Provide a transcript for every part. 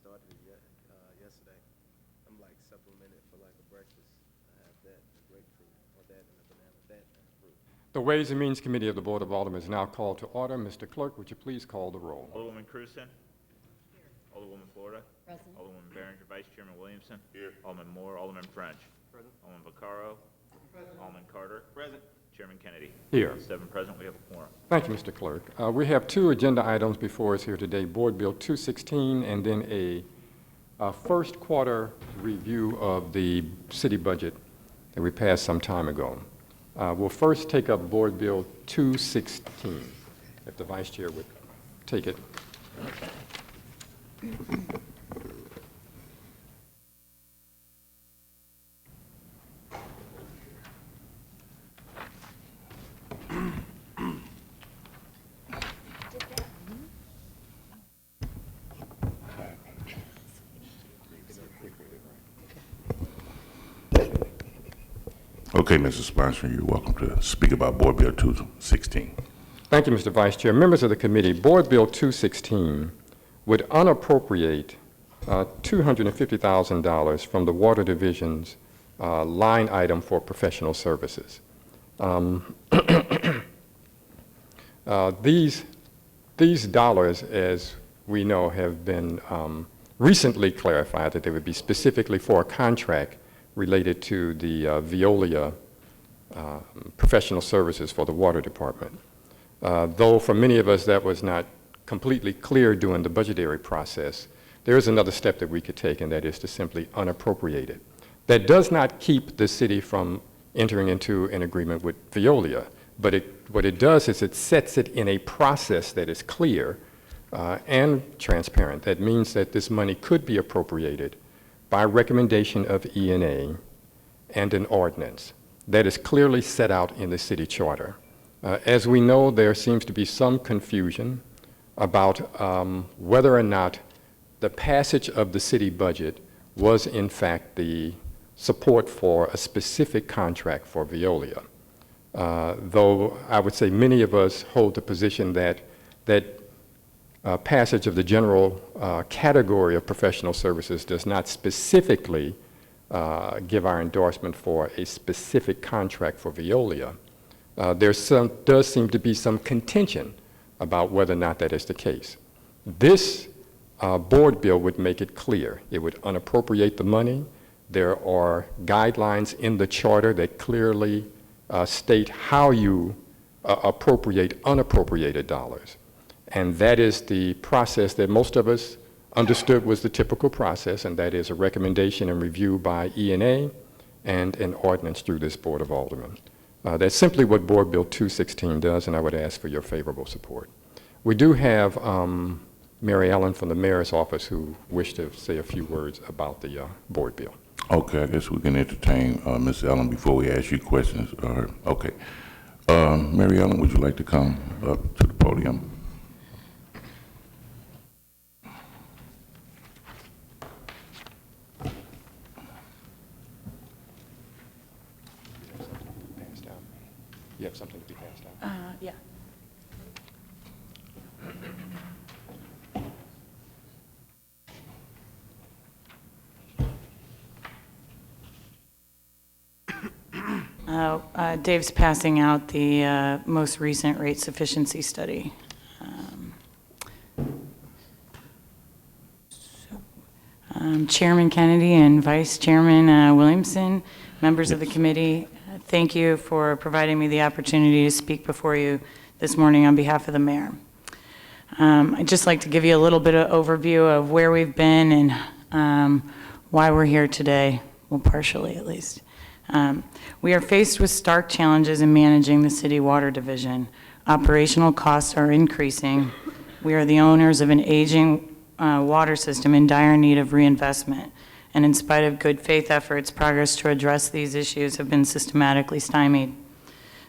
started it yet, yesterday. I'm like supplemented for like a breakfast. I have that, the grapefruit, or that and a banana, that and a fruit. The Ways and Means Committee of the Board of Aldermen is now called to order. Mr. Clerk, would you please call the roll? Alderwoman Cruzen. Here. Alderwoman Florida. Present. Alderwoman Behringer, Vice Chairman Williamson. Here. Alderman Moore, Alderman French. Present. Alderman Vaccaro. Present. Alderman Carter. Present. Chairman Kennedy. Here. 7 present, we have a quorum. Thank you, Mr. Clerk. We have two agenda items before us here today, Board Bill 216 and then a first quarter review of the city budget that we passed some time ago. We'll first take up Board Bill 216, if the Vice Chair would take it. Okay, Mr. Sponsor, you're welcome to speak about Board Bill 216. Thank you, Mr. Vice Chair. Members of the committee, Board Bill 216 would unappropriate $250,000 from the Water Division's line item for professional services. These dollars, as we know, have been recently clarified that they would be specifically for a contract related to the Veolia professional services for the water department. Though for many of us that was not completely clear during the budgetary process, there is another step that we could take, and that is to simply unappropriate it. That does not keep the city from entering into an agreement with Veolia, but what it does is it sets it in a process that is clear and transparent. That means that this money could be appropriated by recommendation of E&A and an ordinance that is clearly set out in the city charter. As we know, there seems to be some confusion about whether or not the passage of the city budget was in fact the support for a specific contract for Veolia. Though I would say many of us hold the position that passage of the general category of professional services does not specifically give our endorsement for a specific contract for Veolia. There does seem to be some contention about whether or not that is the case. This board bill would make it clear. It would unappropriate the money. There are guidelines in the charter that clearly state how you appropriate unappropriated dollars. And that is the process that most of us understood was the typical process, and that is a recommendation and review by E&A and an ordinance through this Board of Aldermen. That's simply what Board Bill 216 does, and I would ask for your favorable support. We do have Mary Ellen from the Mayor's Office who wished to say a few words about the Board Bill. Okay, I guess we can entertain Ms. Ellen before we ask you questions. Okay. Mary Ellen, would you like to come up to the podium? You have something to be passed out? Yeah. Dave's passing out the most recent rate sufficiency study. Chairman Kennedy and Vice Chairman Williamson, members of the committee, thank you for providing me the opportunity to speak before you this morning on behalf of the mayor. I'd just like to give you a little bit of overview of where we've been and why we're here today, well, partially at least. We are faced with stark challenges in managing the city water division. Operational costs are increasing. We are the owners of an aging water system in dire need of reinvestment. And in spite of good faith efforts, progress to address these issues have been systematically stymied.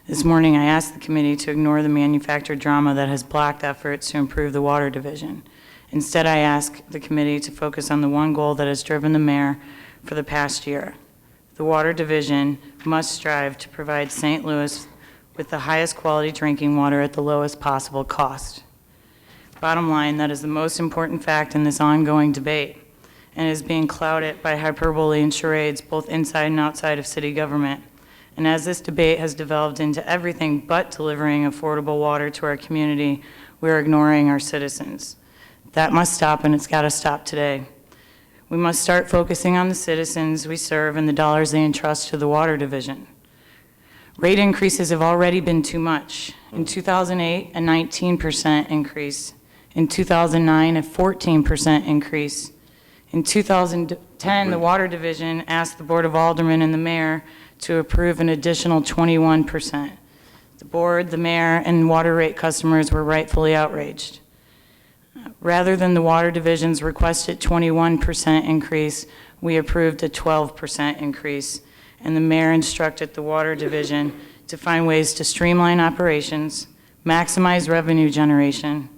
This morning, I asked the committee to ignore the manufactured drama that has blocked efforts to improve the water division. Instead, I ask the committee to focus on the one goal that has driven the mayor for the past year. The water division must strive to provide St. Louis with the highest quality drinking water at the lowest possible cost. Bottom line, that is the most important fact in this ongoing debate. and is being clouded by hyperbole and charades both inside and outside of city government. And as this debate has developed into everything but delivering affordable water to our community, we're ignoring our citizens. That must stop, and it's got to stop today. We must start focusing on the citizens we serve and the dollars they entrust to the Water Division. Rate increases have already been too much. In 2008, a 19% increase. In 2009, a 14% increase. In 2010, the Water Division asked the Board of Aldermen and the mayor to approve an additional 21%. The board, the mayor, and water rate customers were rightfully outraged. Rather than the Water Division's requested 21% increase, we approved a 12% increase, and the mayor instructed the Water Division to find ways to streamline operations, maximize revenue generation,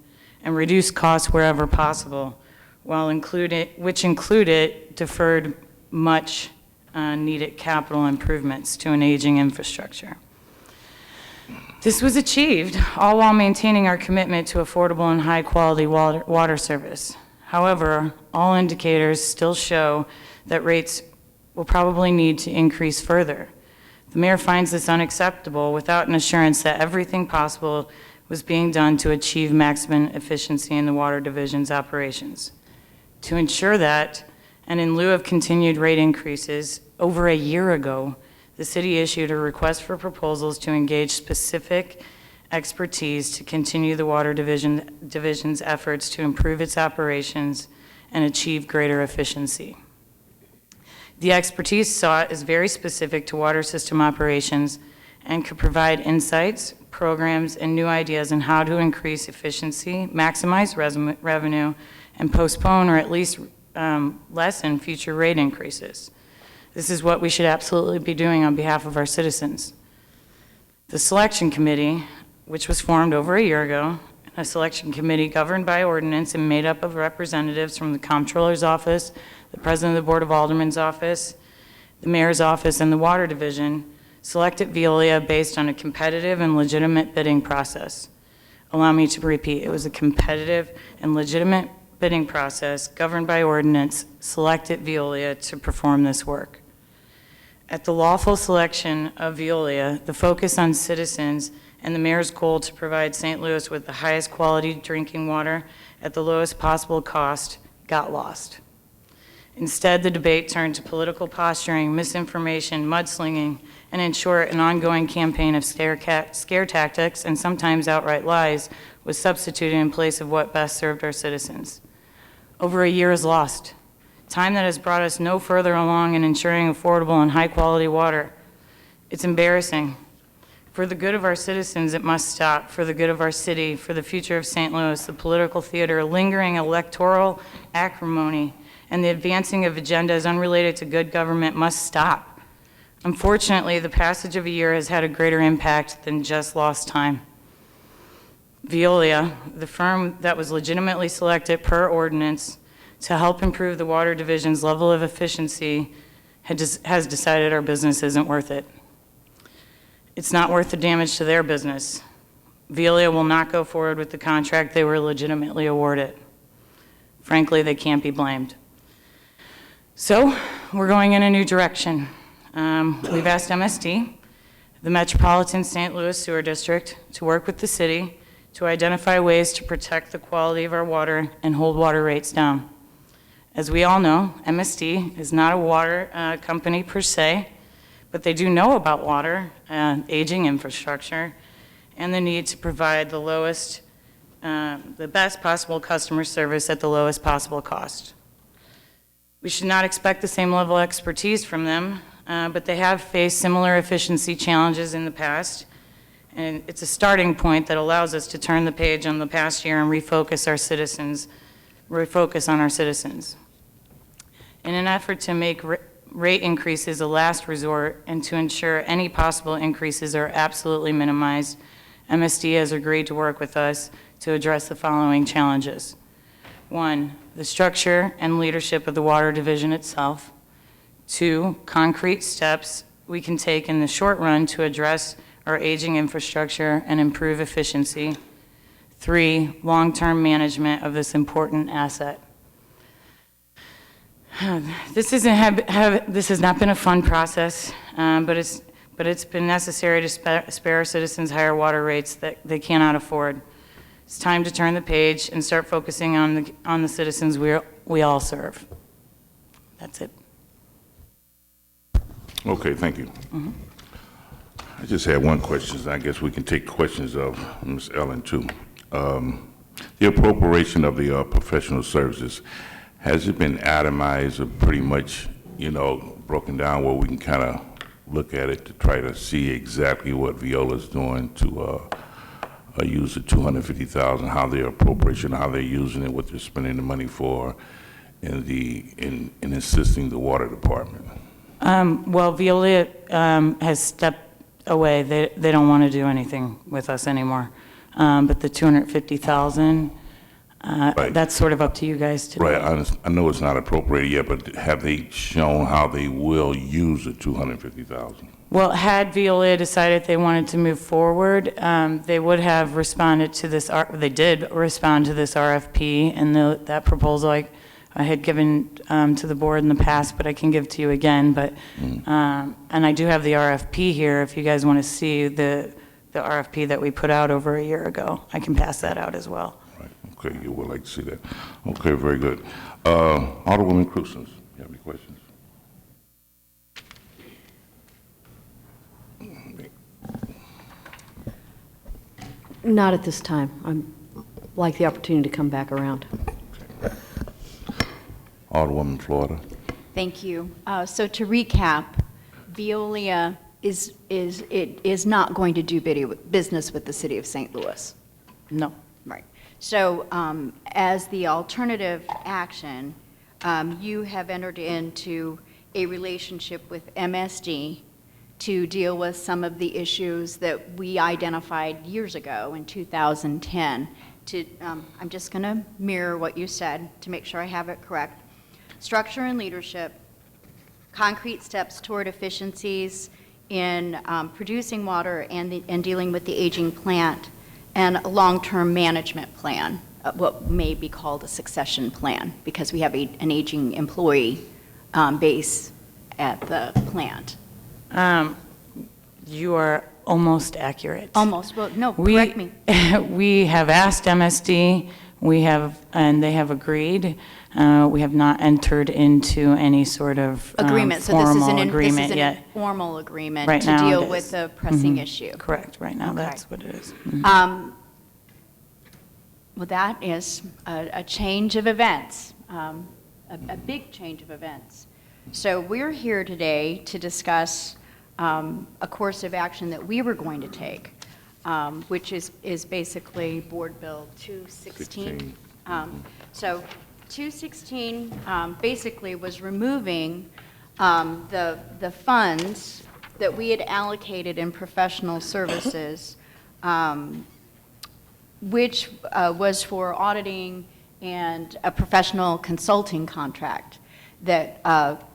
and reduce costs wherever possible, which included deferred much needed capital improvements to an aging infrastructure. This was achieved all while maintaining our commitment to affordable and high-quality water service. However, all indicators still show that rates will probably need to increase further. The mayor finds this unacceptable without an assurance that everything possible was being done to achieve maximum efficiency in the Water Division's operations. To ensure that, and in lieu of continued rate increases, over a year ago, the city issued a request for proposals to engage specific expertise to continue the Water Division's efforts to improve its operations and achieve greater efficiency. The expertise sought is very specific to water system operations and could provide insights, programs, and new ideas on how to increase efficiency, maximize revenue, and postpone or at least lessen future rate increases. This is what we should absolutely be doing on behalf of our citizens. The selection committee, which was formed over a year ago, a selection committee governed by ordinance and made up of representatives from the Comptroller's Office, the President of the Board of Aldermen's Office, the Mayor's Office, and the Water Division, selected Veolia based on a competitive and legitimate bidding process. Allow me to repeat, it was a competitive and legitimate bidding process governed by ordinance, selected Veolia to perform this work. At the lawful selection of Veolia, the focus on citizens and the mayor's goal to provide St. Louis with the highest quality drinking water at the lowest possible cost got lost. Instead, the debate turned to political posturing, misinformation, mudslinging, and in short, an ongoing campaign of scare tactics and sometimes outright lies was substituted in place of what best served our citizens. Over a year is lost, time that has brought us no further along in ensuring affordable and high-quality water. It's embarrassing. For the good of our citizens, it must stop. For the good of our city, for the future of St. Louis, the political theater, lingering electoral acrimony, and the advancing of agendas unrelated to good government must stop. Unfortunately, the passage of a year has had a greater impact than just lost time. Veolia, the firm that was legitimately selected per ordinance to help improve the Water Division's level of efficiency, has decided our business isn't worth it. It's not worth the damage to their business. Veolia will not go forward with the contract they were legitimately awarded. Frankly, they can't be blamed. So, we're going in a new direction. We've asked MSD, the Metropolitan St. Louis Sewer District, to work with the city to identify ways to protect the quality of our water and hold water rates down. As we all know, MSD is not a water company per se, but they do know about water, aging infrastructure, and the need to provide the best possible customer service at the lowest possible cost. We should not expect the same level of expertise from them, but they have faced similar efficiency challenges in the past, and it's a starting point that allows us to turn the page on the past year and refocus on our citizens. In an effort to make rate increases a last resort and to ensure any possible increases are absolutely minimized, MSD has agreed to work with us to address the following challenges. 1, the structure and leadership of the Water Division itself. 2, concrete steps we can take in the short run to address our aging infrastructure and improve efficiency. 3, long-term management of this important asset. This this has not been a fun process, but it's been necessary to spare our citizens higher water rates that they cannot afford. It's time to turn the page and start focusing on the citizens we all serve. That's it. Okay, thank you. I just had one question, and I guess we can take questions of Ms. Ellen too. The appropriation of the professional services, has it been itemized or pretty much, broken down where we can kind of look at it to try to see exactly what Viola's doing to use the $250,000, how their appropriation, how they're using it, what they're spending the money for, in assisting the water department? Well, Viola has stepped away. They don't want to do anything with us anymore. But the $250,000, Right. that's sort of up to you guys to do. Right, I know it's not appropriated yet, but have they shown how they will use the $250,000? Well, had Viola decided they wanted to move forward, they would have responded to this, they did respond to this RFP and that proposal I had given to the board in the past, but I can give to you again. But and I do have the RFP here if you guys want to see the RFP that we put out over a year ago. I can pass that out as well. Right, okay, you would like to see that. Okay, very good. Alderwoman Cruisins, you have any questions? Not at this time. I'd like the opportunity to come back around. Alderwoman Florida. Thank you. So to recap, Veolia is not going to do business with the city of St. Louis. No. Right. So as the alternative action, you have entered into a relationship with MSD to deal with some of the issues that we identified years ago in 2010. I'm just going to mirror what you said to make sure I have it correct. Structure and leadership, concrete steps toward efficiencies in producing water and dealing with the aging plant, and a long-term management plan, what may be called a succession plan, because we have an aging employee base at the plant. You are almost accurate. Almost. Well, no, correct me. We have asked MSD, and they have agreed. We have not entered into any sort of Agreement. So this is formal an agreement yet. informal agreement Right to now deal it with is. the pressing issue. Correct, right now, Okay. that's what it is. Mhm. Well, that is a change of events, a big change of events. So we're here today to discuss a course of action that we were going to take, which is basically Board Bill 216. So 216 basically was removing the funds that we had allocated in professional services, which was for auditing and a professional consulting contract that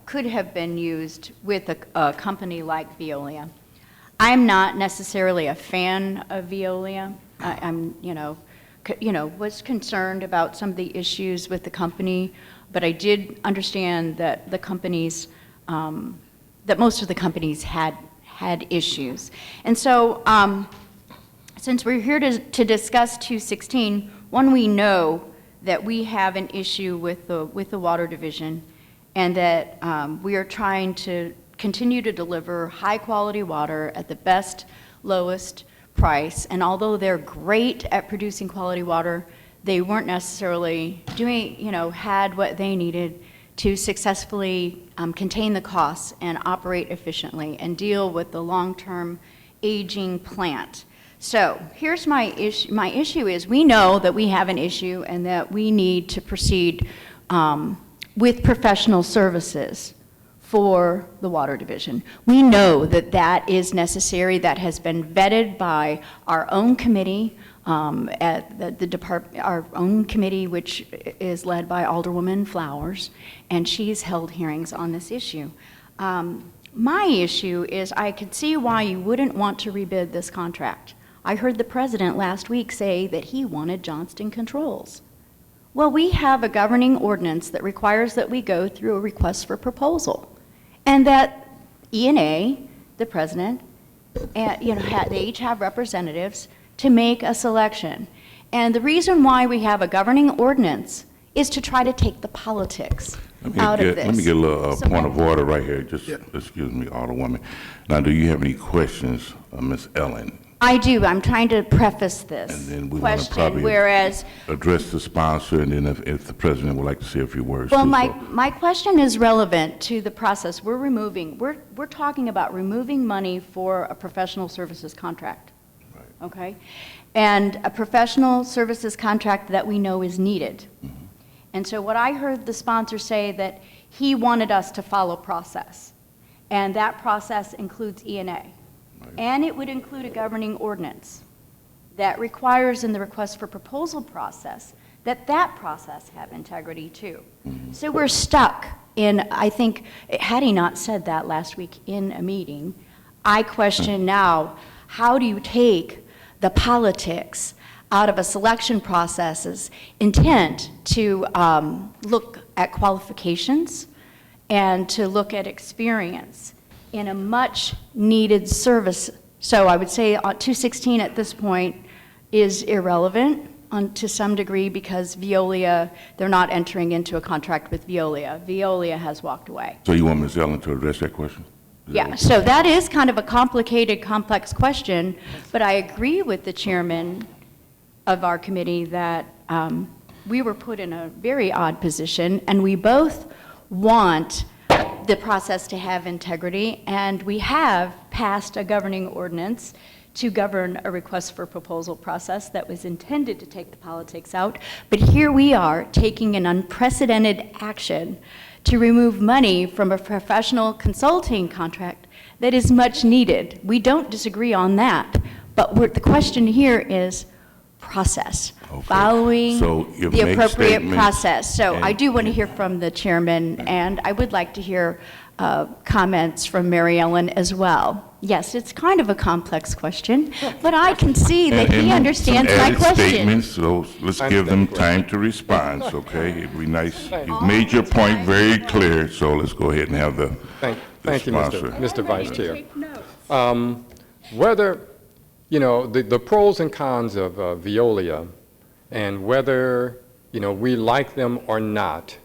could have been used with a company like Veolia. I'm not necessarily a fan of Veolia. I'm, was concerned about some of the issues with the company, but I did understand that the companies, that most of the companies had issues. And so, since we're here to discuss 216, one, we know that we have an issue with the water division, and that we are trying to continue to deliver high-quality water at the best, lowest price. And although they're great at producing quality water, they weren't necessarily doing, had what they needed to successfully contain the costs and operate efficiently and deal with the long-term aging plant. So here's my issue. My issue is we know that we have an issue and that we need to proceed with professional services for the water division. We know that that is necessary. That has been vetted by our own committee at the department, our own committee, which is led by Alderwoman Flowers, and she's held hearings on this issue. My issue is I could see why you wouldn't want to rebid this contract. I heard the president last week say that he wanted Johnston Controls. Well, we have a governing ordinance that requires that we go through a request for proposal, and that E&A, the president, and, they each have representatives to make a selection. And the reason why we have a governing ordinance is to try to take the politics out of this. Let me get a little So point of order right here. Just, excuse me, Alderwoman. Now, do you have any questions, Ms. Ellen? I do. I'm trying to preface this And then we want to question, probably whereas, address the sponsor, and then if the president would like to say a few words. well, too, my question is relevant to the process. We're talking about removing money for a professional services contract. Right. Okay? And a professional services contract that we know is needed. And so what I heard the sponsor say that he wanted us to follow process. And that process includes E&A. And it would include a governing ordinance that requires in the request for proposal process that that process have integrity too. So we're stuck in, I think, had he not said that last week in a meeting, I question now, how do you take the politics out of a selection process's intent to look at qualifications and to look at experience in a much needed service? So I would say 216 at this point is irrelevant to some degree because Veolia, they're not entering into a contract with Veolia. Veolia has walked away. So you want Ms. Ellen to address that question? Yeah, so that is kind of a complicated, complex question, but I agree with the chairman of our committee that we were put in a very odd position, and we both want the process to have integrity, and we have passed a governing ordinance to govern a request for proposal process that was intended to take the politics out, but here we are taking an unprecedented action to remove money from a professional consulting contract that is much needed. We don't disagree on that, but the question here is process, Okay. following So you the make appropriate statements process. So I and- do want to hear from the chairman, and I would like to hear comments from Mary Ellen as well. Yes, it's kind of a complex question, but I can see that he understands my Some added question. statements, so let's give them time to respond, okay? It'd be nice. You've made your point very clear, so let's go ahead and have the Thank you, sponsor. Mr. Vice Chair. Whether, the pros and cons of Veolia and whether, we like them or not,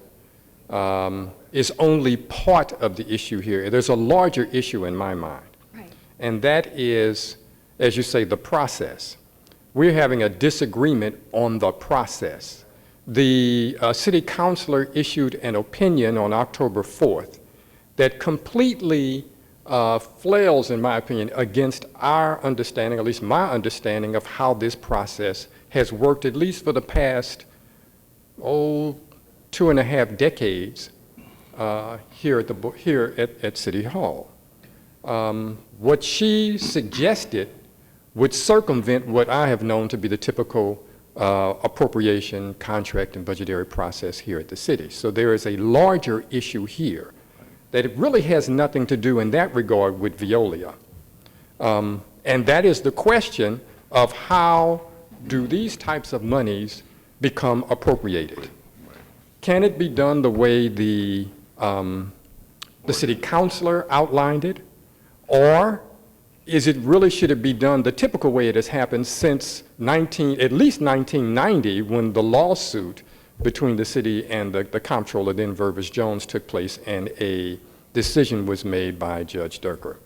is only part of the issue here. There's a larger issue in my mind. Right. And that is, as you say, the process. We're having a disagreement on the process. The city councilor issued an opinion on October 4th that completely flails, in my opinion, against our understanding, at least my understanding, of how this process has worked, at least for the past, 2.5 decades here at City Hall. What she suggested would circumvent what I have known to be the typical appropriation, contract, and budgetary process here at the city. So there is a larger issue here that it really has nothing to do in that regard with Veolia. And that is the question of how do these types of monies become appropriated? Can it be done the way the city councilor outlined it? Or should it be done the typical way it has happened since at least 1990, when the lawsuit between the city and the comptroller, then Vervis Jones, took place and a decision was made by Judge Durker?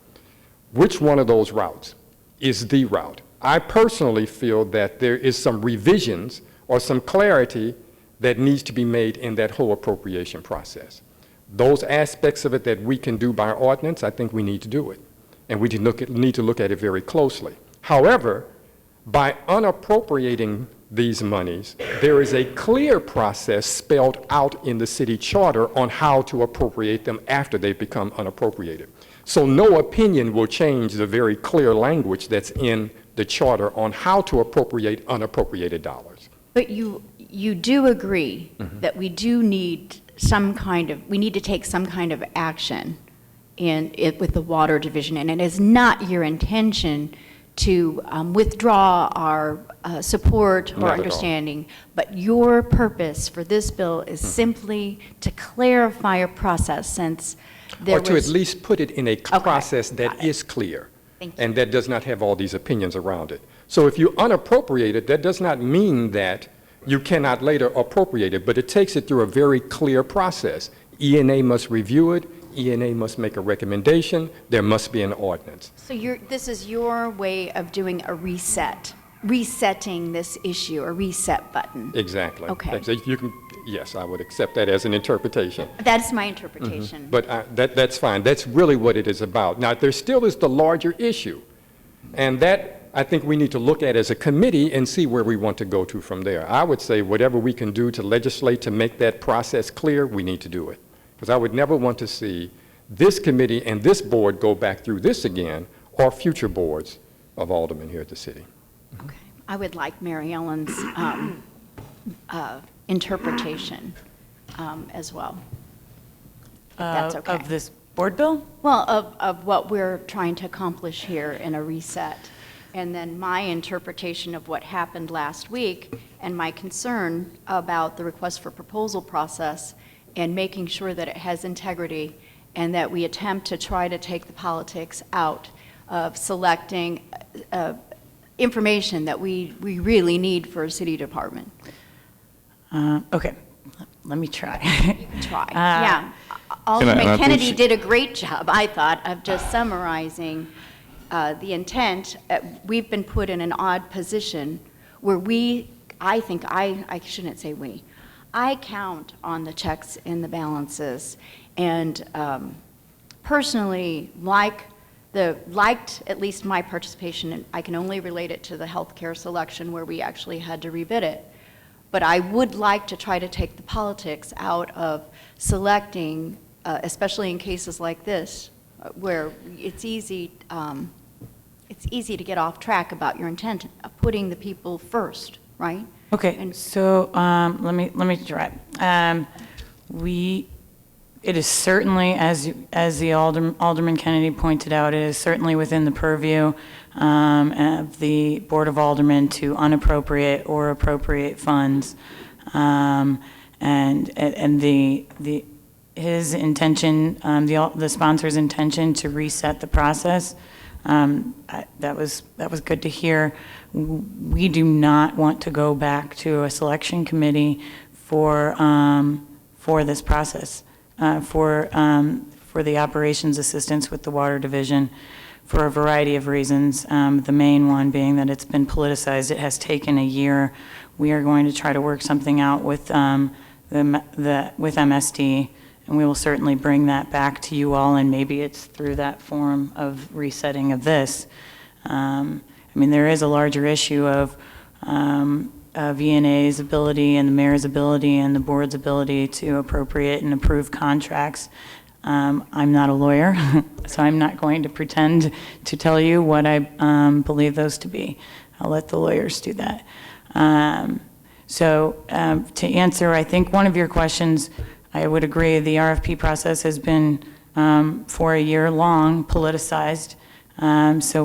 Which one of those routes is the route? I personally feel that there is some revisions or some clarity that needs to be made in that whole appropriation process. Those aspects of it that we can do by ordinance, I think we need to do it. And we need to look at it very closely. However, by unappropriating these monies, there is a clear process spelled out in the city charter on how to appropriate them after they become unappropriated. So no opinion will change the very clear language that's in the charter on how to appropriate unappropriated dollars. But you do agree that we do need we need to take some kind of action with the water division, and it is not your intention to withdraw our support Not or at all. understanding, but your purpose for this bill is simply to clarify a process since there Or to at was... least put it in a process got that it. is clear. Thank you. And that does not have all these opinions around it. So if you unappropriate it, that does not mean that you cannot later appropriate it, but it takes it through a very clear process. ENA must review it, ENA must make a recommendation, there must be an ordinance. So this is your way of doing a resetting this issue, a reset button. Exactly. Okay. So you can, yes, I would accept that as an interpretation. That's my interpretation. But that's fine. That's really what it is about. Now, there still is the larger issue, and that I think we need to look at as a committee and see where we want to go to from there. I would say whatever we can do to legislate to make that process clear, we need to do it. Because I would never want to see this committee and this board go back through this again, or future boards of aldermen here at the city. Okay. I would like Mary Ellen's interpretation as well, if that's okay. Of this board bill? Well, of what we're trying to accomplish here in a reset. And then my interpretation of what happened last week and my concern about the request for proposal process and making sure that it has integrity and that we attempt to try to take the politics out of selecting information that we really need for a city department. Okay, let me try. You can try. Yeah. Alderman and I Kennedy think did a great job, I thought, of just summarizing the intent. We've been put in an odd position where I think, I shouldn't say we, I count on the checks and the balances, and personally liked at least my participation, and I can only relate it to the healthcare selection where we actually had to rebid it. But I would like to try to take the politics out of selecting, especially in cases like this, where it's easy to get off track about your intent of putting the people first, right? Okay, so let me try. It is certainly, as the Alderman Kennedy pointed out, it is certainly within the purview of the Board of Aldermen to unappropriate or appropriate funds, and his intention, the sponsor's intention to reset the process. That was good to hear. We do not want to go back to a selection committee for this process, for the operations assistance with the water division, for a variety of reasons. The main one being that it's been politicized. It has taken a year. We are going to try to work something out with with MSD. And we will certainly bring that back to you all, and maybe it's through that form of resetting of this. I mean, there is a larger issue of VNA's ability and the mayor's ability and the board's ability to appropriate and approve contracts. I'm not a lawyer, so I'm not going to pretend to tell you what I believe those to be. I'll let the lawyers do that. To answer, I think, one of your questions, I would agree, the RFP process has been, for a year long, politicized. So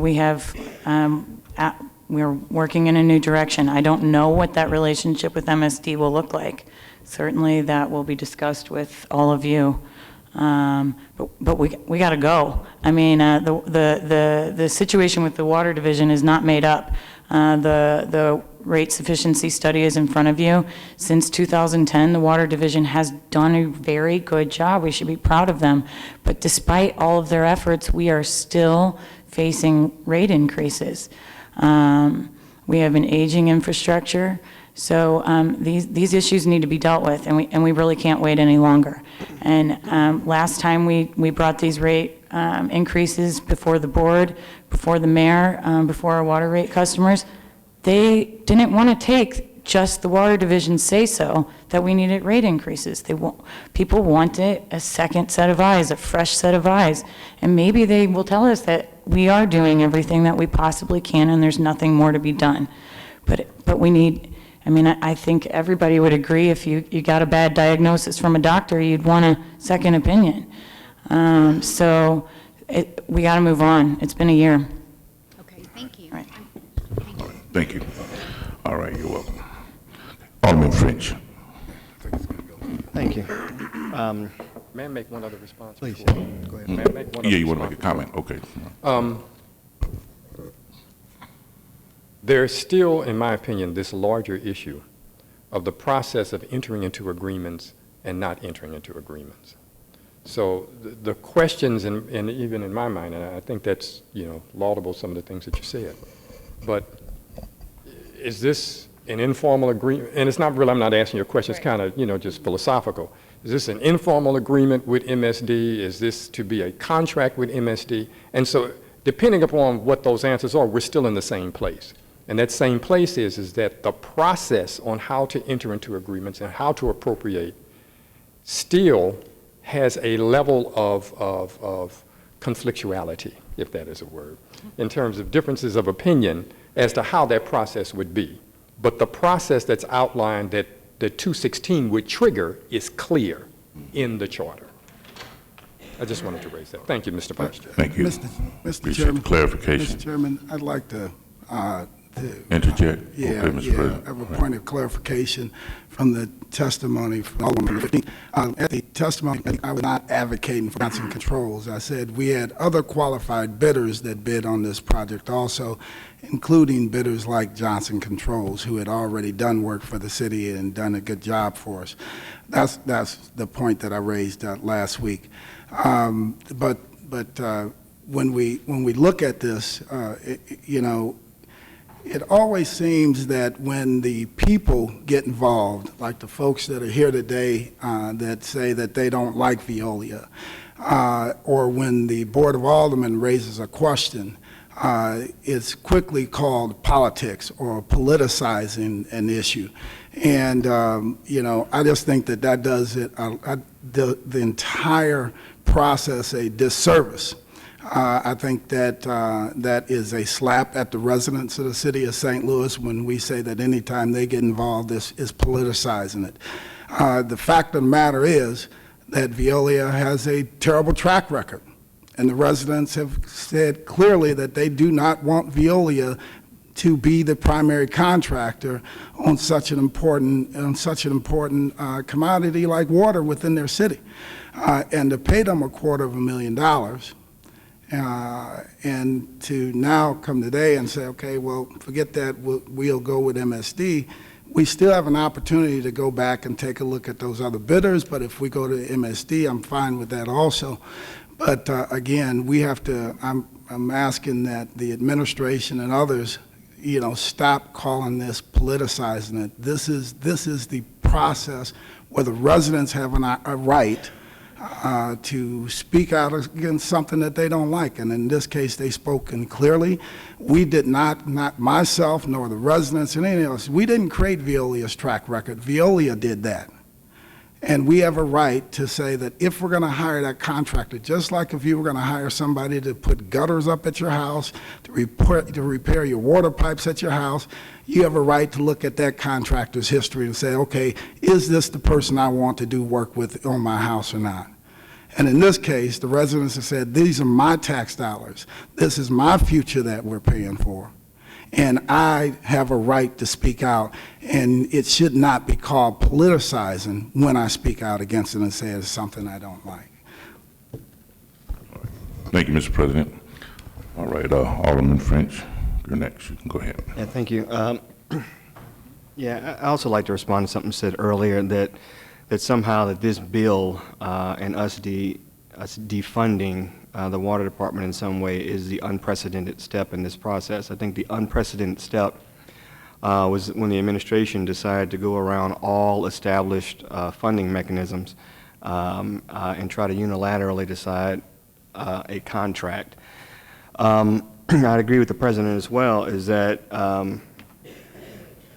we're working in a new direction. I don't know what that relationship with MSD will look like. Certainly that will be discussed with all of you. But we got to go. I mean, the situation with the water division is not made up. The rate sufficiency study is in front of you. Since 2010, the water division has done a very good job. We should be proud of them. But despite all of their efforts, we are still facing rate increases. We have an aging infrastructure. So these issues need to be dealt with, and we really can't wait any longer. And last time we brought these rate increases before the board, before the mayor, before our water rate customers, they didn't want to take just the water division say-so that we needed rate increases. People wanted a second set of eyes, a fresh set of eyes, and maybe they will tell us that we are doing everything that we possibly can and there's nothing more to be done. But we need, I mean, I think everybody would agree if you got a bad diagnosis from a doctor, you'd want a second opinion. We got to move on. It's been a year. Okay, thank you. Right. Thank you. All right, you're welcome. Alderman French. Thank you. May I make one other response? Please, before? go ahead. May I make one Yeah, other you want to make a response comment? before? Okay. There's still, in my opinion, this larger issue of the process of entering into agreements and not entering into agreements. So the questions, and even in my mind, and I think that's, laudable, some of the things that you said, but is this an informal agreement? And it's not really, I'm not asking you a question, it's kind of, just philosophical. Is this an informal agreement with MSD? Is this to be a contract with MSD? And so depending upon what those answers are, we're still in the same place. And that same place is that the process on how to enter into agreements and how to appropriate still has a level of conflictuality, if that is a word, in terms of differences of opinion as to how that process would be. But the process that's outlined that the 216 would trigger is clear in the charter. I just wanted to raise that. Thank you, Mr. Vice Chair. Thank you. Mr. Appreciate Chairman. the clarification. Mr. Chairman, I'd like to Interject? yeah, Okay, Mr. yeah, President. I have a point of clarification from the testimony from Alderman 15. At the testimony, I was not advocating for Johnson Controls. I said we had other qualified bidders that bid on this project also, including bidders like Johnson Controls, who had already done work for the city and done a good job for us. That's the point that I raised last week. But when we look at this, it always seems that when the people get involved, like the folks that are here today that say that they don't like Veolia, or when the Board of Aldermen raises a question, it's quickly called politics or politicizing an issue. And, I just think that does the entire process a disservice. I think that that is a slap at the residents of the city of St. Louis when we say that anytime they get involved, this is politicizing it. The fact of the matter is that Veolia has a terrible track record, and the residents have said clearly that they do not want Veolia to be the primary contractor on such an important commodity like water within their city, and to pay them $250,000. And to now come today and say, okay, well, forget that, we'll go with MSD. We still have an opportunity to go back and take a look at those other bidders, but if we go to MSD, I'm fine with that also. But again, we have to, I'm asking that the administration and others, stop calling this politicizing it. This is the process where the residents have a right to speak out against something that they don't like. And in this case, they spoken clearly. We did not myself nor the residents and anyone else, we didn't create Veolia's track record. Veolia did that. And we have a right to say that if we're going to hire that contractor, just like if you were going to hire somebody to put gutters up at your house, to repair your water pipes at your house, you have a right to look at that contractor's history and say, okay, is this the person I want to do work with on my house or not? And in this case, the residents have said, these are my tax dollars. This is my future that we're paying for. And I have a right to speak out, and it should not be called politicizing when I speak out against it and say it's something I don't like. Thank you, Mr. President. All right, Alderman French, you're next. You can go ahead. Yeah, thank you. I also like to respond to something said earlier that somehow that this bill and us defunding the water department in some way is the unprecedented step in this process. I think the unprecedented step was when the administration decided to go around all established funding mechanisms and try to unilaterally decide a contract. I'd agree with the president as well, is that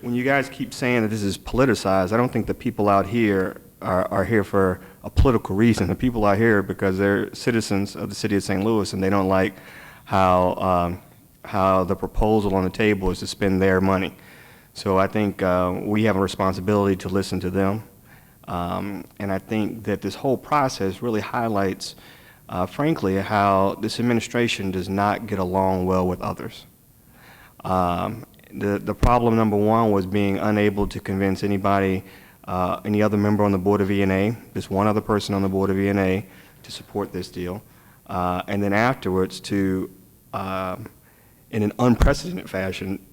when you guys keep saying that this is politicized, I don't think the people out here are here for a political reason. The people out here because they're citizens of the city of St. Louis and they don't like how the proposal on the table is to spend their money. So I think we have a responsibility to listen to them. And I think that this whole process really highlights, frankly, how this administration does not get along well with others. the problem number one was being unable to convince anybody, any other member on the Board of E&A, just one other person on the Board of E&A, to support this deal. And then afterwards to, in an unprecedented fashion,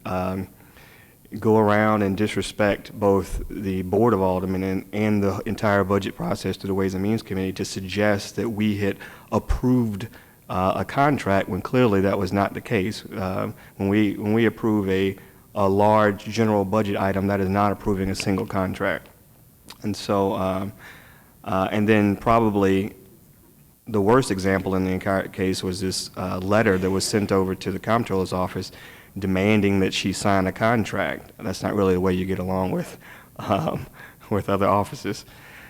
go around and disrespect both the Board of Aldermen and the entire budget process through the Ways and Means Committee to suggest that we had approved a contract when clearly that was not the case. When we approve a large general budget item, that is not approving a single contract. And so, and then probably the worst example in the entire case was this letter that was sent over to the Comptroller's office demanding that she sign a contract. That's not really the way you get along with other offices.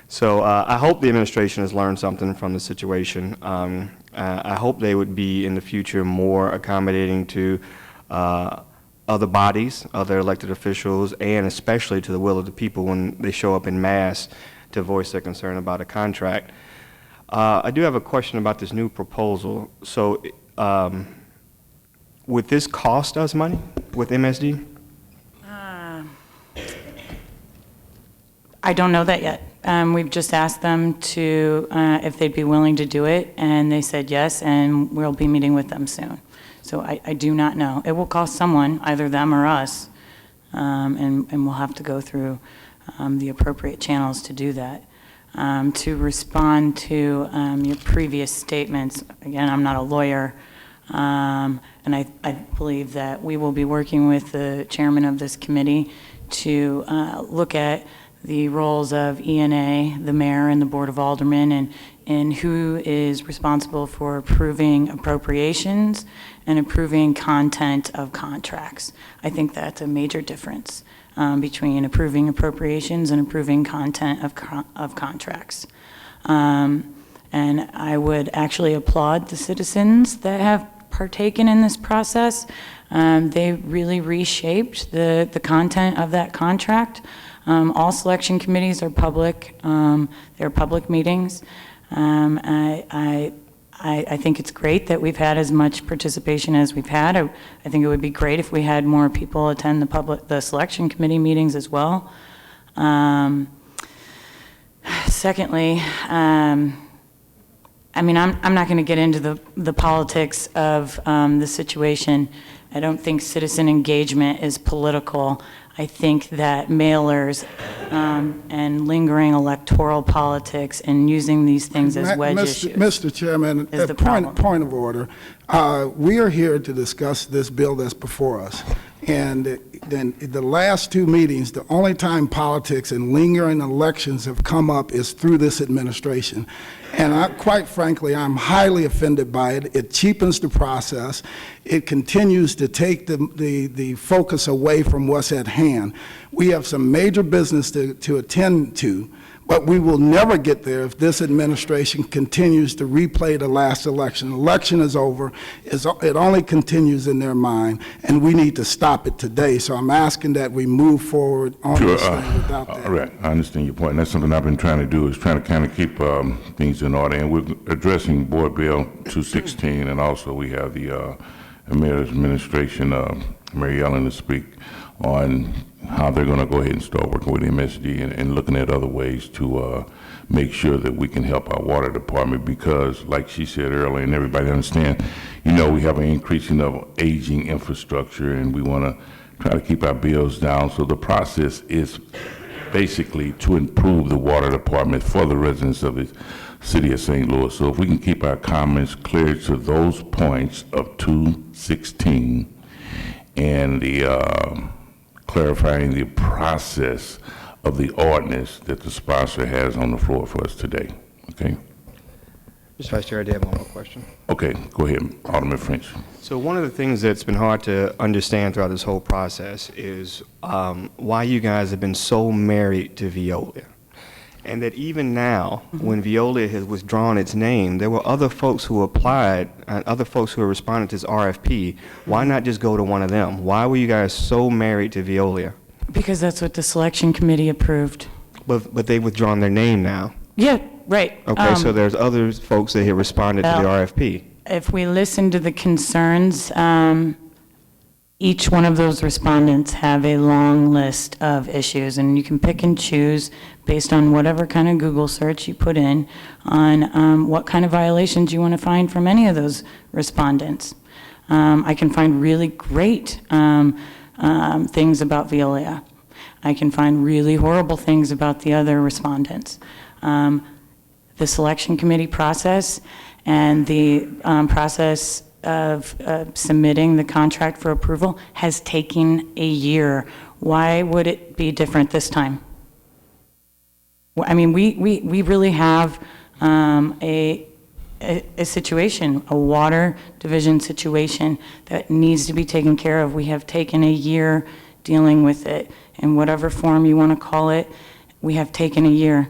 So I hope the administration has learned something from the situation. I hope they would be in the future more accommodating to other bodies, other elected officials, and especially to the will of the people when they show up en masse to voice their concern about a contract. I do have a question about this new proposal. So would this cost us money with MSD? I don't know that yet. We've just asked them to, if they'd be willing to do it, and they said yes, and we'll be meeting with them soon. So I do not know. It will cost someone, either them or us, and we'll have to go through the appropriate channels to do that. To respond to your previous statements, again, I'm not a lawyer, and I believe that we will be working with the chairman of this committee to look at the roles of E&A, the mayor, and the Board of Aldermen, and who is responsible for approving appropriations and approving content of contracts. I think that's a major difference between approving appropriations and approving content of contracts. And I would actually applaud the citizens that have partaken in this process. They really reshaped the content of that contract. All selection committees are public. They're public meetings. I think it's great that we've had as much participation as we've had. I think it would be great if we had more people attend the selection committee meetings as well. Secondly, I mean, I'm not going to get into the politics of the situation. I don't think citizen engagement is political. I think that mailers and lingering electoral politics and using these things as wedge issues. Mr. Chairman, is the problem. Point of order. We are here to discuss this bill that's before us. And then the last two meetings, the only time politics and lingering elections have come up is through this administration. And quite frankly, I'm highly offended by it. It cheapens the process. It continues to take the focus away from what's at hand. We have some major business to attend to, but we will never get there if this administration continues to replay the last election. Election is over. It only continues in their mind, and we need to stop it today. So I'm asking that we move forward on this thing without that. All right, I understand your point. And that's something I've been trying to do, is trying to kind of keep things in order. And we're addressing Board Bill 216, and also we have the Mayor's Administration, Mary Ellen, to speak on how they're going to go ahead and start working with MSD and looking at other ways to make sure that we can help our water department, because like she said earlier, and everybody understand, you know, we have an increasing of aging infrastructure, and we want to try to keep our bills down. So the process is basically to improve the water department for the residents of the city of St. Louis. So if we can keep our comments clear to those points of 216 and the clarifying the process of the ordinance that the sponsor has on the floor for us today. Okay? Mr. Vice Chair, I do have one more question. Okay, go ahead, Alderman French. So one of the things that's been hard to understand throughout this whole process is why you guys have been so married to Veolia. And that even now, when Veolia has withdrawn its name, there were other folks who applied, other folks who responded to this RFP. Why not just go to one of them? Why were you guys so married to Veolia? Because that's what the selection committee approved. But they've withdrawn their name now. Yeah, right. Okay, so there's other folks that have responded to the well, RFP. If we listen to the concerns, each one of those respondents have a long list of issues, and you can pick and choose based on whatever kind of Google search you put in on what kind of violations you want to find from any of those respondents. I can find really great things about Veolia. I can find really horrible things about the other respondents. The selection committee process and the process of submitting the contract for approval has taken a year. Why would it be different this time? Well, I mean, we really have a situation, a water division situation that needs to be taken care of. We have taken a year dealing with it. In whatever form you want to call it, we have taken a year.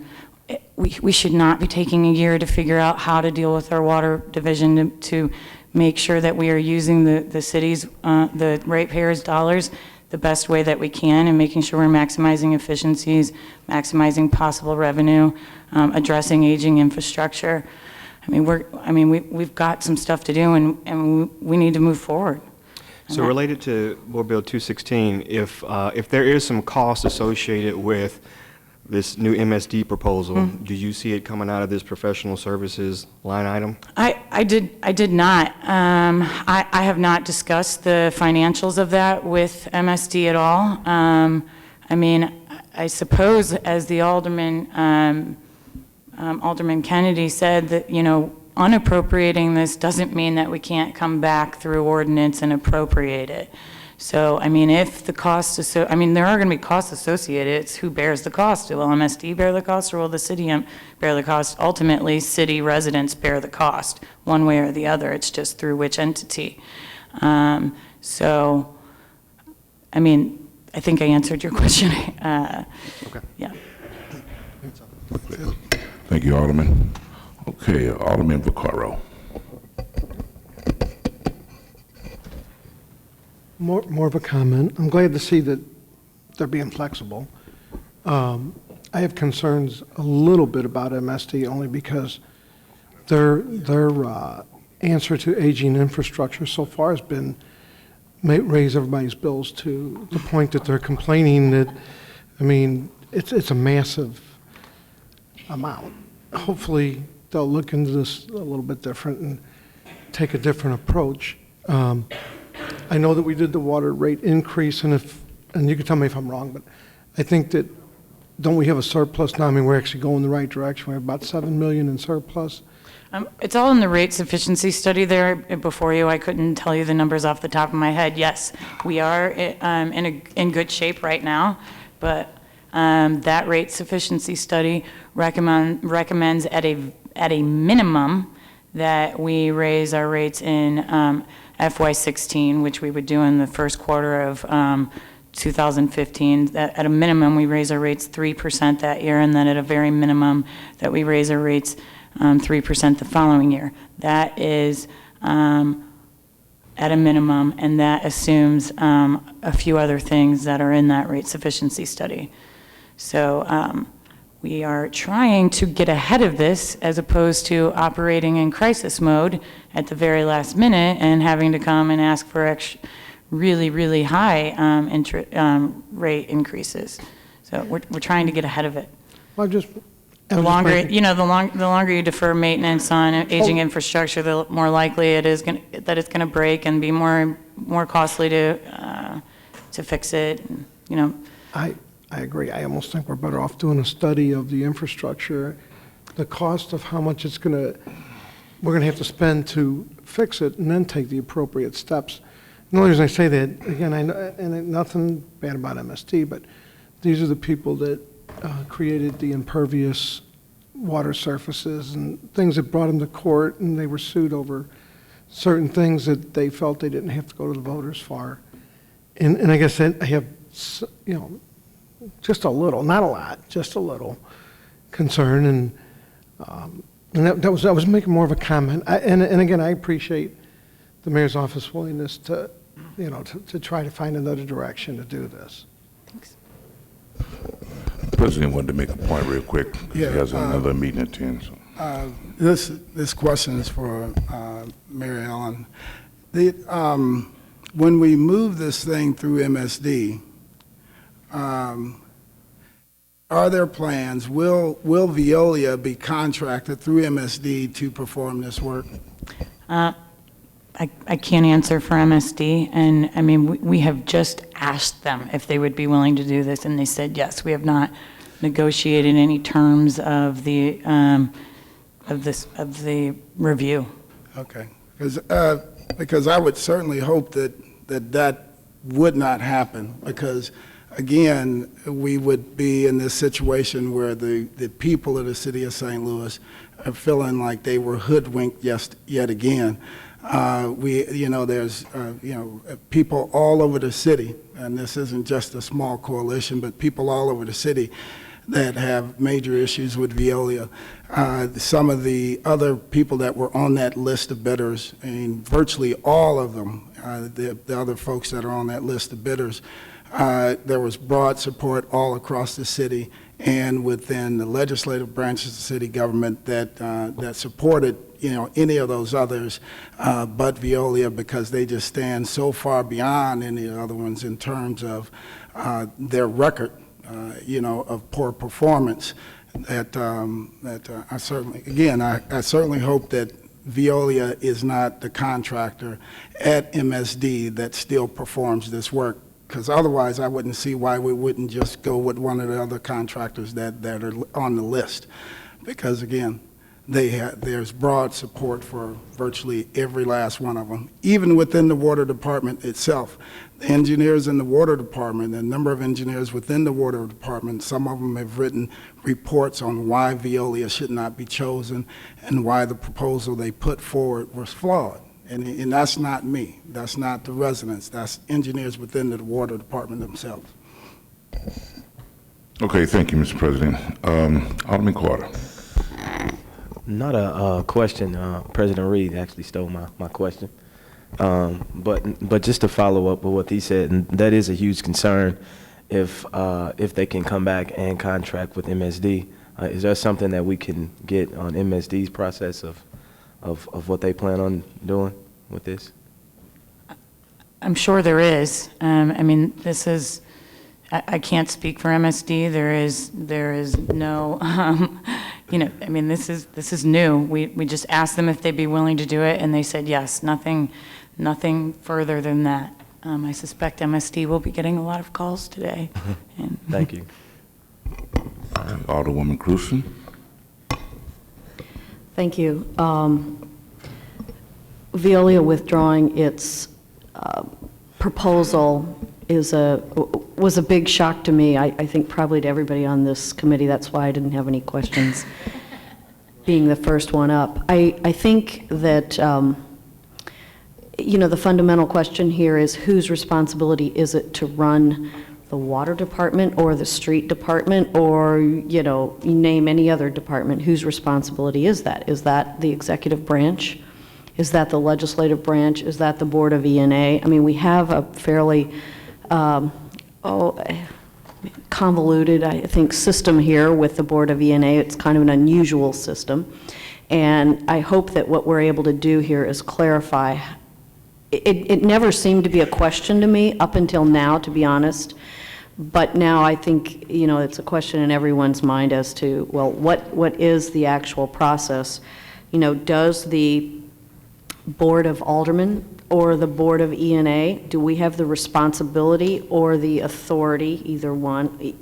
We should not be taking a year to figure out how to deal with our water division to make sure that we are using the city's, the ratepayers' dollars the best way that we can, and making sure we're maximizing efficiencies, maximizing possible revenue, addressing aging infrastructure. We've got some stuff to do, and we need to move forward. So related to Board Bill 216, if there is some cost associated with this new MSD proposal, do you see it coming out of this professional services line item? I did not. I have not discussed the financials of that with MSD at all. I suppose, as the Alderman Kennedy said, that, unappropriating this doesn't mean that we can't come back through ordinance and appropriate it. So, if the costs, there are going to be costs associated. It's who bears the cost. Will MSD bear the cost, or will the city bear the cost? Ultimately, city residents bear the cost, one way or the other. It's just through which entity. I think I answered your question. Okay. Yeah. Thank you, Alderman. Okay, Alderman Vaccaro. More of a comment. I'm glad to see that they're being flexible. I have concerns a little bit about MSD only because their answer to aging infrastructure so far has been raise everybody's bills to the point that they're complaining that, it's a massive amount. Hopefully, they'll look into this a little bit different and take a different approach. I know that we did the water rate increase, and you can tell me if I'm wrong, but I think that, don't we have a surplus now? We're actually going the right direction. We have about $7 million in surplus. It's all in the rate sufficiency study there before you. I couldn't tell you the numbers off the top of my head. Yes, we are in good shape right now, but that rate sufficiency study recommends at a minimum that we raise our rates in FY16, which we would do in the first quarter of 2015. That at a minimum, we raise our rates 3% that year, and then at a very minimum that we raise our rates 3% the following year. That is at a minimum, and that assumes a few other things that are in that rate sufficiency study. So we are trying to get ahead of this as opposed to operating in crisis mode at the very last minute and having to come and ask for really, really high rate increases. So we're trying to get ahead of it. Well, The longer you defer maintenance on aging infrastructure, the more likely it is that it's going to break and be more costly to fix it. I agree. I almost think we're better off doing a study of the infrastructure, the cost of how much we're going to have to spend to fix it, and then take the appropriate steps. And the only reason I say that, again, I know, and nothing bad about MSD, but these are the people that created the impervious water surfaces and things that brought them to court, and they were sued over certain things that they felt they didn't have to go to the voters for. And I guess I have, just a little, not a lot, just a little concern, and I was making more of a comment. And again, I appreciate the mayor's office willingness to try to find another direction to do this. Thanks. The president wanted to make a point real quick. Yeah, He has another meeting at 10. So. This question is for Mary Ellen. when we move this thing through MSD, are there plans, will Veolia be contracted through MSD to perform this work? I can't answer for MSD, and I mean, we have just asked them if they would be willing to do this, and they said yes. We have not negotiated any terms of the review. Okay, because I would certainly hope that would not happen, because again, we would be in this situation where the people of the city of St. Louis are feeling like they were hoodwinked yet again. There's people all over the city, and this isn't just a small coalition, but people all over the city that have major issues with Veolia. Some of the other people that were on that list of bidders, and virtually all of them, the other folks that are on that list of bidders, there was broad support all across the city and within the legislative branches of the city government that supported any of those others but Veolia, because they just stand so far beyond any of the other ones in terms of their record of poor performance, that I certainly hope that Veolia is not the contractor at MSD that still performs this work, because otherwise I wouldn't see why we wouldn't just go with one of the other contractors that are on the list, because again, there's broad support for virtually every last one of them, even within the water department itself. The engineers in the water department, a number of engineers within the water department, some of them have written reports on why Veolia should not be chosen and why the proposal they put forward was flawed. And that's not me, that's not the residents, that's engineers within the water department themselves. Okay, thank you, Mr. President. Alderman Carter. Not a question. President Reed actually stole my question. But just to follow up with what he said, and that is a huge concern if they can come back and contract with MSD. Is there something that we can get on MSD's process of what they plan on doing with this? I'm sure there is. I mean, this is, I can't speak for MSD. There is no, I mean, this is new. We just asked them if they'd be willing to do it, and they said yes. Nothing further than that. I suspect MSD will be getting a lot of calls today. Thank you. Alderwoman Cruzen. Thank you. Veolia withdrawing its proposal was a big shock to me. I think probably to everybody on this committee. That's why I didn't have any questions being the first one up. I think that the fundamental question here is whose responsibility is it to run the water department or the street department, or you name any other department? Whose responsibility is that? Is that the executive branch? Is that the legislative branch? Is that the Board of E&A? I mean, we have a fairly convoluted, I think, system here with the Board of E&A. It's kind of an unusual system. And I hope that what we're able to do here is clarify. It never seemed to be a question to me up until now, to be honest. But now I think, it's a question in everyone's mind as to, well, what is the actual process? Does the Board of Aldermen or the Board of E&A, do we have the responsibility or the authority, either one,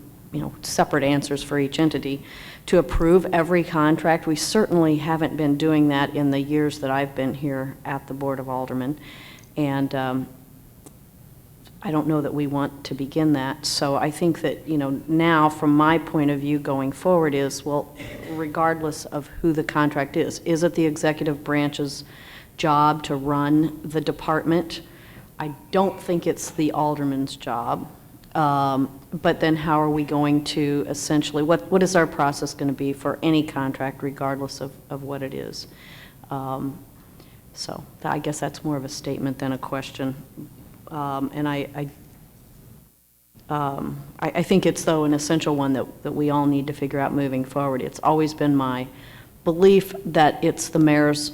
separate answers for each entity, to approve every contract? We certainly haven't been doing that in the years that I've been here at the Board of Aldermen. And I don't know that we want to begin that. So I think that, now from my point of view going forward is, well, regardless of who the contract is it the executive branch's job to run the department? I don't think it's the alderman's job. But then how are we going to essentially, what is our process going to be for any contract regardless of what it is? So I guess that's more of a statement than a question. And I think it's, though, an essential one that we all need to figure out moving forward. It's always been my belief that it's the mayor's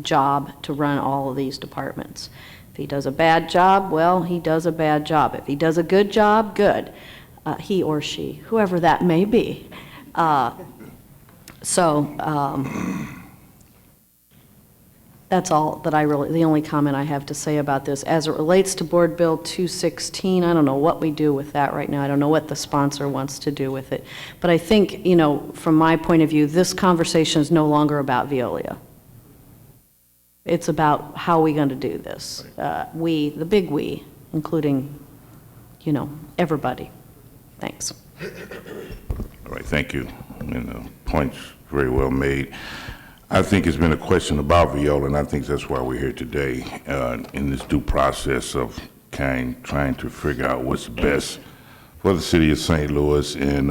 job to run all of these departments. If he does a bad job, well, he does a bad job. If he does a good job, good. He or she, whoever that may be. That's all that the only comment I have to say about this. As it relates to Board Bill 216, I don't know what we do with that right now. I don't know what the sponsor wants to do with it. But I think, from my point of view, this conversation is no longer about Veolia. It's about how we're going to do this. We, the big we, including, everybody. Thanks. All right, thank you. The point's very well made. I think it's been a question about Veolia, and I think that's why we're here today in this due process of trying to figure out what's best for the city of St. Louis and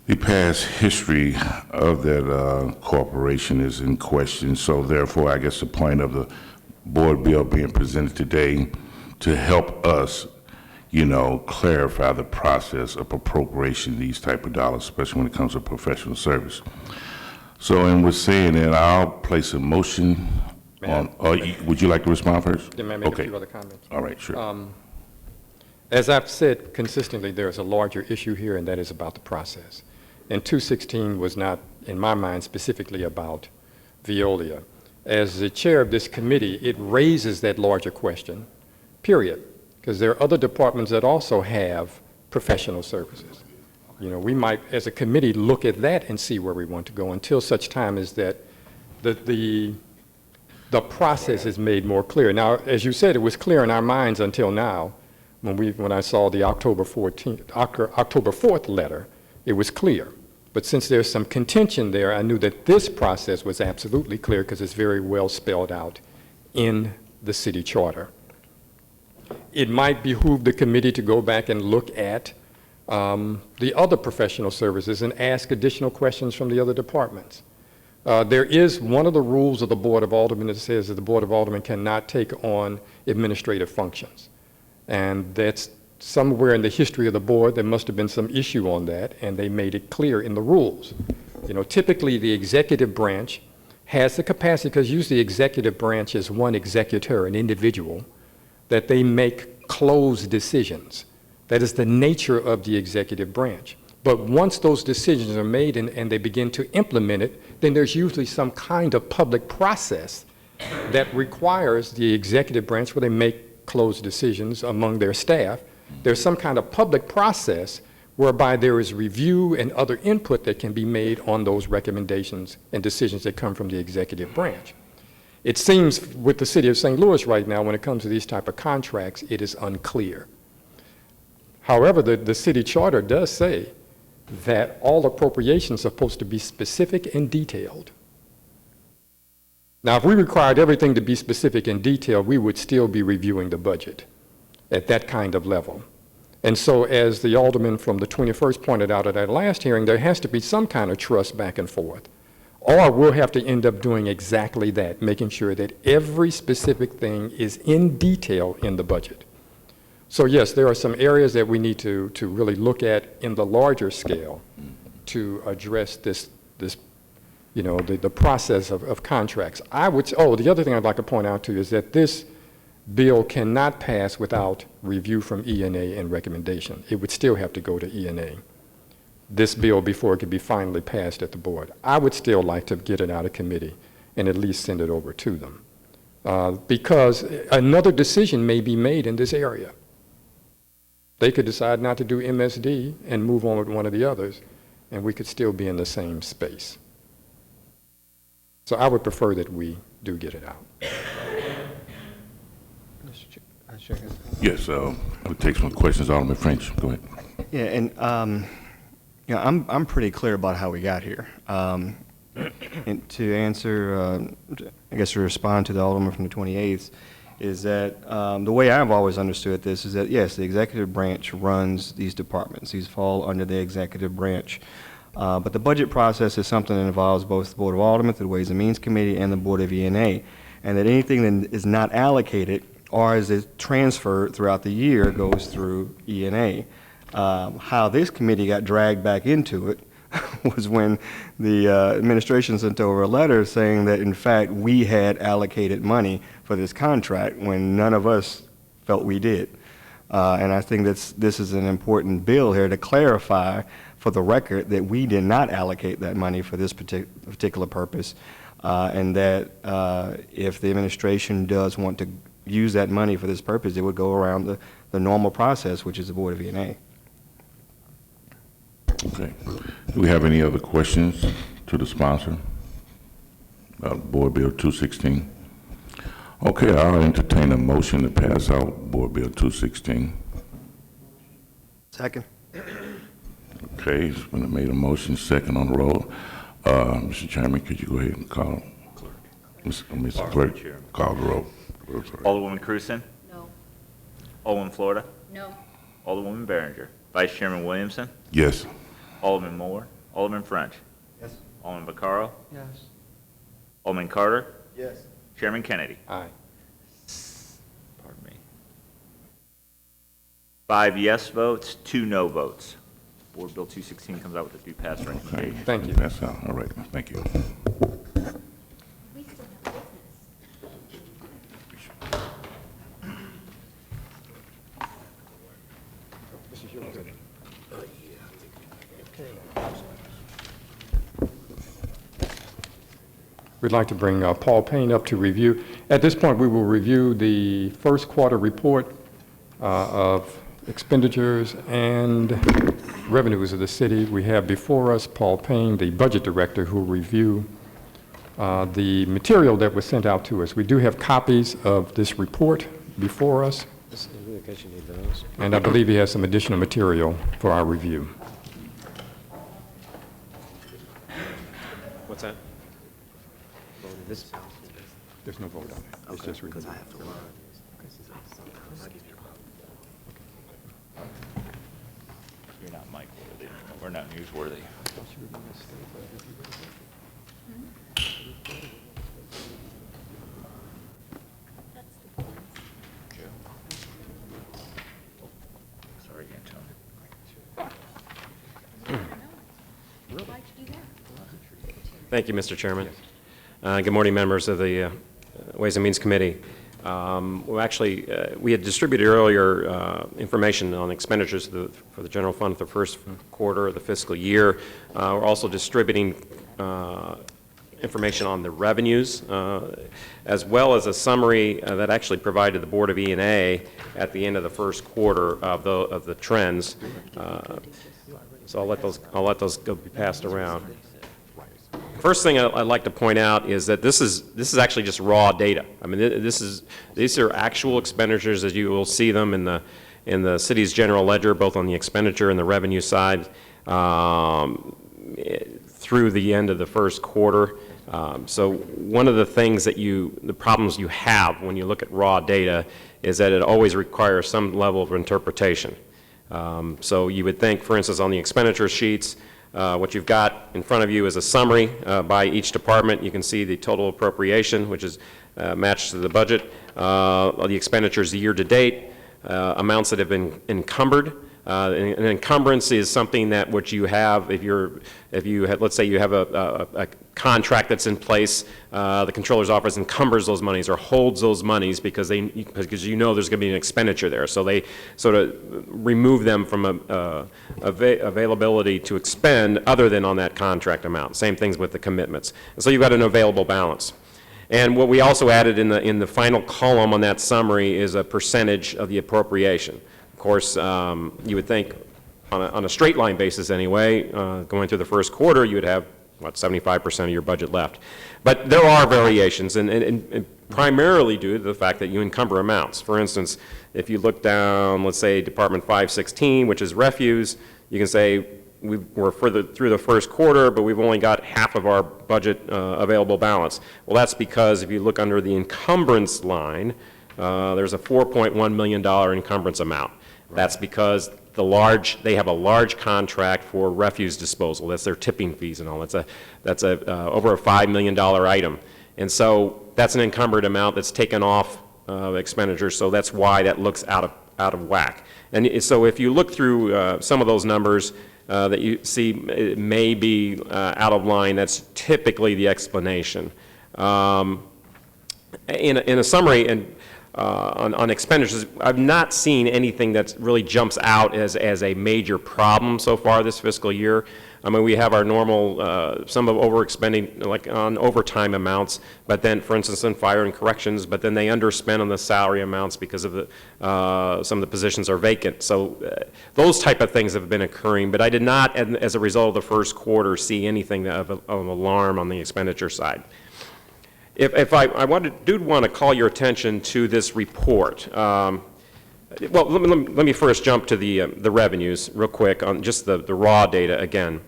the past history of that corporation is in question. So therefore, I guess the point of the board bill being presented today to help us, clarify the process of appropriation of these type of dollars, especially when it comes to professional service. So, and with saying that, I'll place a motion on, would you like to respond first? May I make Okay. a few other comments? All right, sure. As I've said consistently, there's a larger issue here, and that is about the process. And 216 was not, in my mind, specifically about Veolia. As the chair of this committee, it raises that larger question, period, because there are other departments that also have professional services. We might, as a committee, look at that and see where we want to go until such time as that the process is made more clear. Now, as you said, it was clear in our minds until now. When I saw the October 4th letter, it was clear. But since there's some contention there, I knew that this process was absolutely clear because it's very well spelled out in the city charter. It might behoove the committee to go back and look at the other professional services and ask additional questions from the other departments. There is one of the rules of the Board of Aldermen that says that the Board of Aldermen cannot take on administrative functions. And that's somewhere in the history of the board, there must have been some issue on that, and they made it clear in the rules. Typically the executive branch has the capacity, because usually the executive branch is one executor, an individual, that they make closed decisions. That is the nature of the executive branch. But once those decisions are made and they begin to implement it, then there's usually some kind of public process that requires the executive branch where they make closed decisions among their staff. There's some kind of public process whereby there is review and other input that can be made on those recommendations and decisions that come from the executive branch. It seems with the city of St. Louis right now, when it comes to these type of contracts, it is unclear. However, the city charter does say that all appropriations are supposed to be specific and detailed. Now, if we required everything to be specific and detailed, we would still be reviewing the budget at that kind of level. And so, as the alderman from the 21st pointed out at our last hearing, there has to be some kind of trust back and forth. Or we'll have to end up doing exactly that, making sure that every specific thing is in detail in the budget. So yes, there are some areas that we need to really look at in the larger scale to address the process of contracts. The other thing I'd like to point out to you is that this bill cannot pass without review from E&A and recommendation. It would still have to go to E&A, this bill, before it could be finally passed at the board. I would still like to get it out of committee and at least send it over to them because another decision may be made in this area. They could decide not to do MSD and move on with one of the others, and we could still be in the same space. So I would prefer that we do get it out. Yes, we'll take some questions. Alderman French, go ahead. Yeah, and I'm pretty clear about how we got here. And to answer, I guess to respond to the alderman from the 28th, is that the way I've always understood this is that, yes, the executive branch runs these departments. These fall under the executive branch. But the budget process is something that involves both the Board of Aldermen, the Ways and Means Committee, and the Board of E&A, and that anything that is not allocated or is transferred throughout the year goes through E&A. How this committee got dragged back into it was when the administration sent over a letter saying that, in fact, we had allocated money for this contract when none of us felt we did. And I think this is an important bill here to clarify for the record that we did not allocate that money for this particular purpose, and that if the administration does want to use that money for this purpose, it would go around the normal process, which is the Board of E&A. Okay. Do we have any other questions to the sponsor about Board Bill 216? Okay, I'll entertain a motion to pass out Board Bill 216. Second. Okay, it's been made a motion, second on the roll. Mr. Chairman, could you go ahead and call? Mr. Clerk, call the roll. Alderwoman Cruzen? No. Alderman Florida? No. Alderwoman Behringer? Vice Chairman Williamson? Yes. Alderman Moore? Alderman French? Yes. Alderman Vaccaro? Yes. Alderman Carter? Yes. Chairman Kennedy? Aye. Pardon me. 5 yes votes, 2 no votes. Board Bill 216 comes out with a due pass Okay. recommendation. Thank you. Pass out. All right. Thank you. We still have We'd like to bring Paul Payne up to review. At this point, we will review the first quarter report of expenditures and revenues of the city. We have before us Paul Payne, the budget director, who will review the material that was sent out to us. We do have copies of this report before us, and I believe he has some additional material for our review. What's that? There's no vote on it. It's just review. You're not Mike worthy. We're not newsworthy. Sorry, Antonio. Thank you, Mr. Chairman. Good morning, members of the Ways and Means Committee. We had distributed earlier information on expenditures for the general fund for the first quarter of the fiscal year. We're also distributing information on the revenues, as well as a summary that actually provided the Board of E&A at the end of the first quarter of the trends. So I'll let those go be passed around. First thing I'd like to point out is that this is actually just raw data. I mean, these are actual expenditures as you will see them in the city's general ledger, both on the expenditure and the revenue side, through the end of the first quarter. So one of the things the problems you have when you look at raw data is that it always requires some level of interpretation. So you would think, for instance, on the expenditure sheets, what you've got in front of you is a summary by each department. You can see the total appropriation, which is matched to the budget, the expenditures year to date, amounts that have been encumbered. An encumbrance is something that what you have if you have, let's say you have a contract that's in place, the controller's office encumbers those monies or holds those monies because you know there's going to be an expenditure there, so they sort of remove them from availability to expend other than on that contract amount. Same things with the commitments, and so you've got an available balance. And what we also added in the final column on that summary is a percentage of the appropriation. Of course, you would think on a straight line basis anyway, going through the first quarter, you would have, what, 75% of your budget left. But there are variations, and primarily due to the fact that you encumber amounts. For instance, if you look down, let's say, Department 516, which is refuse, you can say we're further through the first quarter, but we've only got half of our budget available balance. Well, that's because if you look under the encumbrance line, there's a $4.1 million encumbrance amount. That's because they have a large contract for refuse disposal. That's their tipping fees and all. That's over a $5 million item. And so that's an encumbered amount that's taken off expenditures, so that's why that looks out of whack. And so if you look through some of those numbers, that you see may be out of line. That's typically the explanation. In a summary, and on expenditures, I've not seen anything that really jumps out as a major problem so far this fiscal year. I mean, we have our normal, some of overexpending, like on overtime amounts, but then, for instance, in fire and corrections, but then they underspend on the salary amounts because of the, some of the positions are vacant. So those type of things have been occurring, but I did not, as a result of the first quarter, see anything of alarm on the expenditure side. If I do want to call your attention to this report. Well, let me first jump to the revenues real quick on just the raw data again.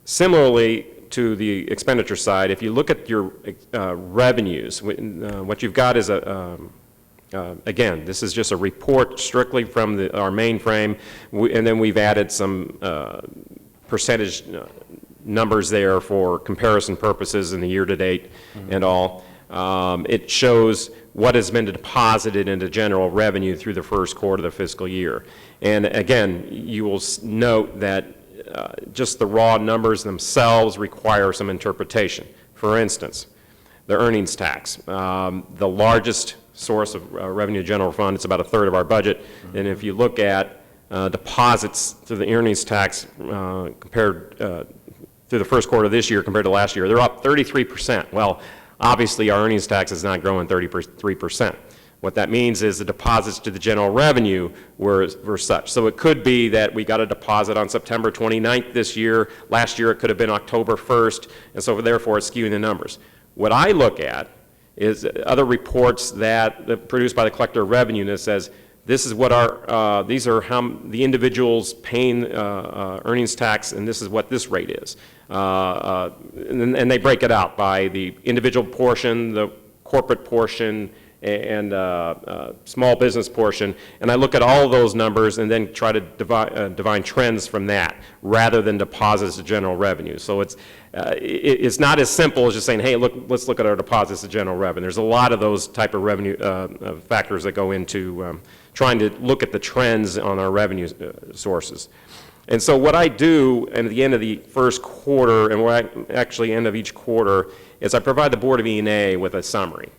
Similarly to the expenditure side, if you look at your revenues, what you've got is again, this is just a report strictly from our mainframe, and then we've added some percentage numbers there for comparison purposes in the year-to-date and all. It shows what has been deposited into general revenue through the first quarter of the fiscal year. And again, you will note that just the raw numbers themselves require some interpretation. For instance, the earnings tax, the largest source of revenue general fund, it's about a third of our budget. And if you look at deposits to the earnings tax compared through the first quarter of this year compared to last year, they're up 33%. Well, obviously, our earnings tax is not growing 33%. What that means is the deposits to the general revenue were such. So it could be that we got a deposit on September 29th this year. Last year, it could have been October 1st, and so therefore it's skewing the numbers. What I look at is other reports that produced by the collector of revenue that says this is what our these are how the individuals paying earnings tax, and this is what this rate is. And they break it out by the individual portion, the corporate portion, and small business portion. And I look at all of those numbers and then try to divine trends from that, rather than deposits to general revenue. So it's not as simple as just saying, hey, let's look at our deposits to general revenue. There's a lot of those type of revenue factors that go into trying to look at the trends on our revenue sources. And so what I do at the end of the first quarter, and actually end of each quarter, is I provide the Board of E&A with a summary.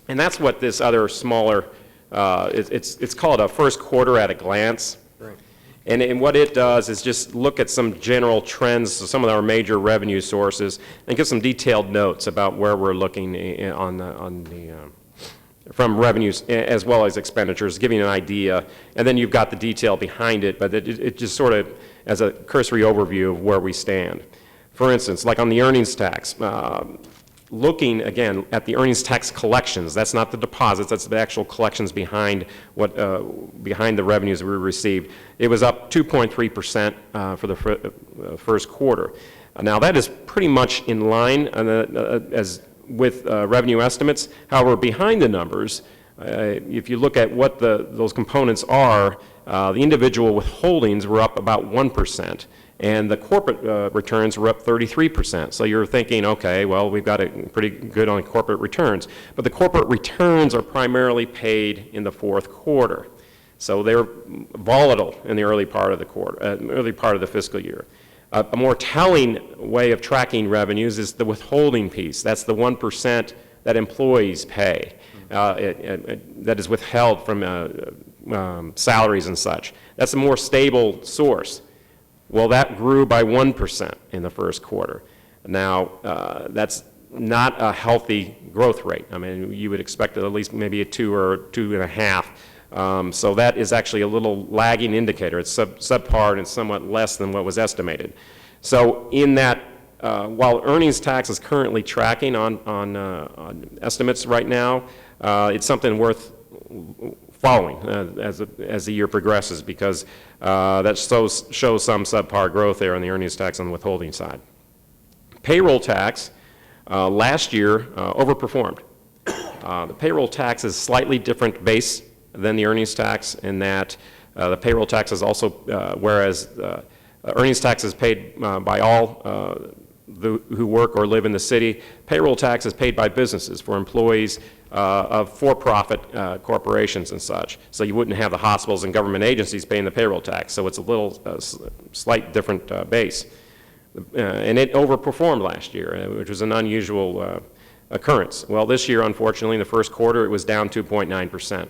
And that's what this other smaller, it's called a first quarter at a glance. Right. And what it does is just look at some general trends, some of our major revenue sources, and give some detailed notes about where we're looking from revenues as well as expenditures, giving an idea, and then you've got the detail behind it, but it just sort of as a cursory overview of where we stand. For instance, like on the earnings tax, looking again at the earnings tax collections, that's not the deposits, that's the actual collections behind behind the revenues we received. It was up 2.3% for the first quarter. Now that is pretty much in line as with revenue estimates. However, behind the numbers, if you look at what those components are, the individual withholdings were up about 1%, and the corporate returns were up 33%. So you're thinking, okay, well, we've got it pretty good on corporate returns. But the corporate returns are primarily paid in the fourth quarter. So they're volatile in the early part of the early part of the fiscal year. A more telling way of tracking revenues is the withholding piece. That's the 1% that employees pay that is withheld from salaries and such. That's a more stable source. Well, that grew by 1% in the first quarter. Now, that's not a healthy growth rate. I mean, you would expect at least maybe a 2 or 2.5. So that is actually a little lagging indicator. It's subpar and it's somewhat less than what was estimated. So in that, while earnings tax is currently tracking on estimates right now, it's something worth following as the year progresses, because that shows some subpar growth there on the earnings tax on the withholding side. Payroll tax last year overperformed. The payroll tax is slightly different base than the earnings tax in that the payroll tax is also, whereas earnings tax is paid by all who work or live in the city. Payroll tax is paid by businesses for employees of for-profit corporations and such. So you wouldn't have the hospitals and government agencies paying the payroll tax. So it's a little slight different base. And it overperformed last year, which was an unusual occurrence. Well, this year, unfortunately, in the first quarter, it was down 2.9%.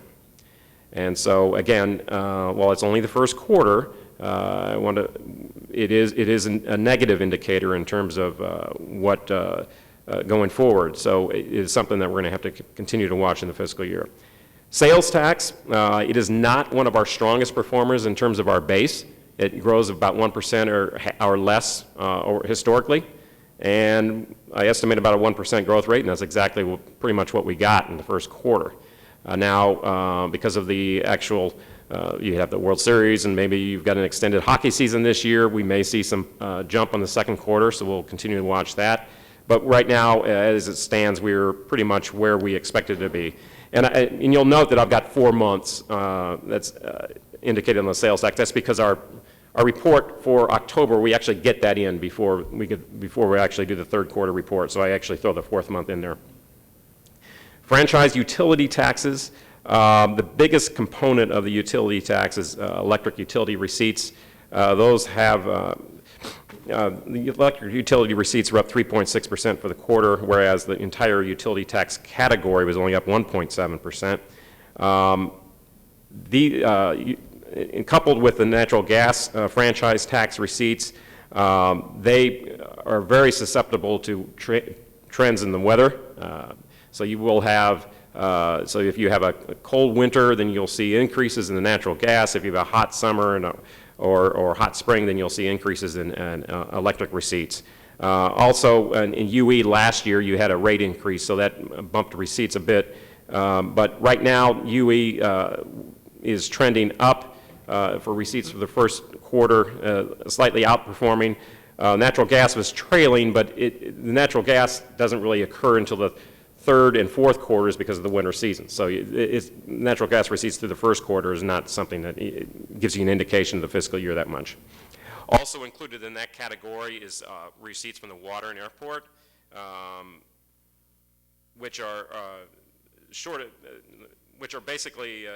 And so, again, while it's only the first quarter, it is a negative indicator in terms of what going forward. So it is something that we're going to have to continue to watch in the fiscal year. Sales tax, it is not one of our strongest performers in terms of our base. It grows about 1% or less or historically. And I estimate about a 1% growth rate, and that's exactly pretty much what we got in the first quarter. Now, because of the actual, you have the World Series, and maybe you've got an extended hockey season this year, we may see some jump on the second quarter, so we'll continue to watch that. But right now, as it stands, we're pretty much where we expected to be. And you'll note that I've got 4 months that's indicated on the sales tax. That's because our report for October, we actually get that in before we actually do the third quarter report, so I actually throw the 4th month in there. Franchise utility taxes, the biggest component of the utility tax is electric utility receipts. Those have, the electric utility receipts were up 3.6% for the quarter, whereas the entire utility tax category was only up 1.7%. Coupled with the natural gas franchise tax receipts, they are very susceptible to trends in the weather. So you will have, so if you have a cold winter, then you'll see increases in the natural gas. If you have a hot summer or hot spring, then you'll see increases in electric receipts. Also, in UE last year, you had a rate increase, so that bumped receipts a bit. But right now, UE is trending up for receipts for the first quarter, slightly outperforming. Natural gas was trailing, but the natural gas doesn't really occur until the third and fourth quarters because of the winter season. So natural gas receipts through the first quarter is not something that gives you an indication of the fiscal year that much. Also included in that category is receipts from the water and airport, which are basically,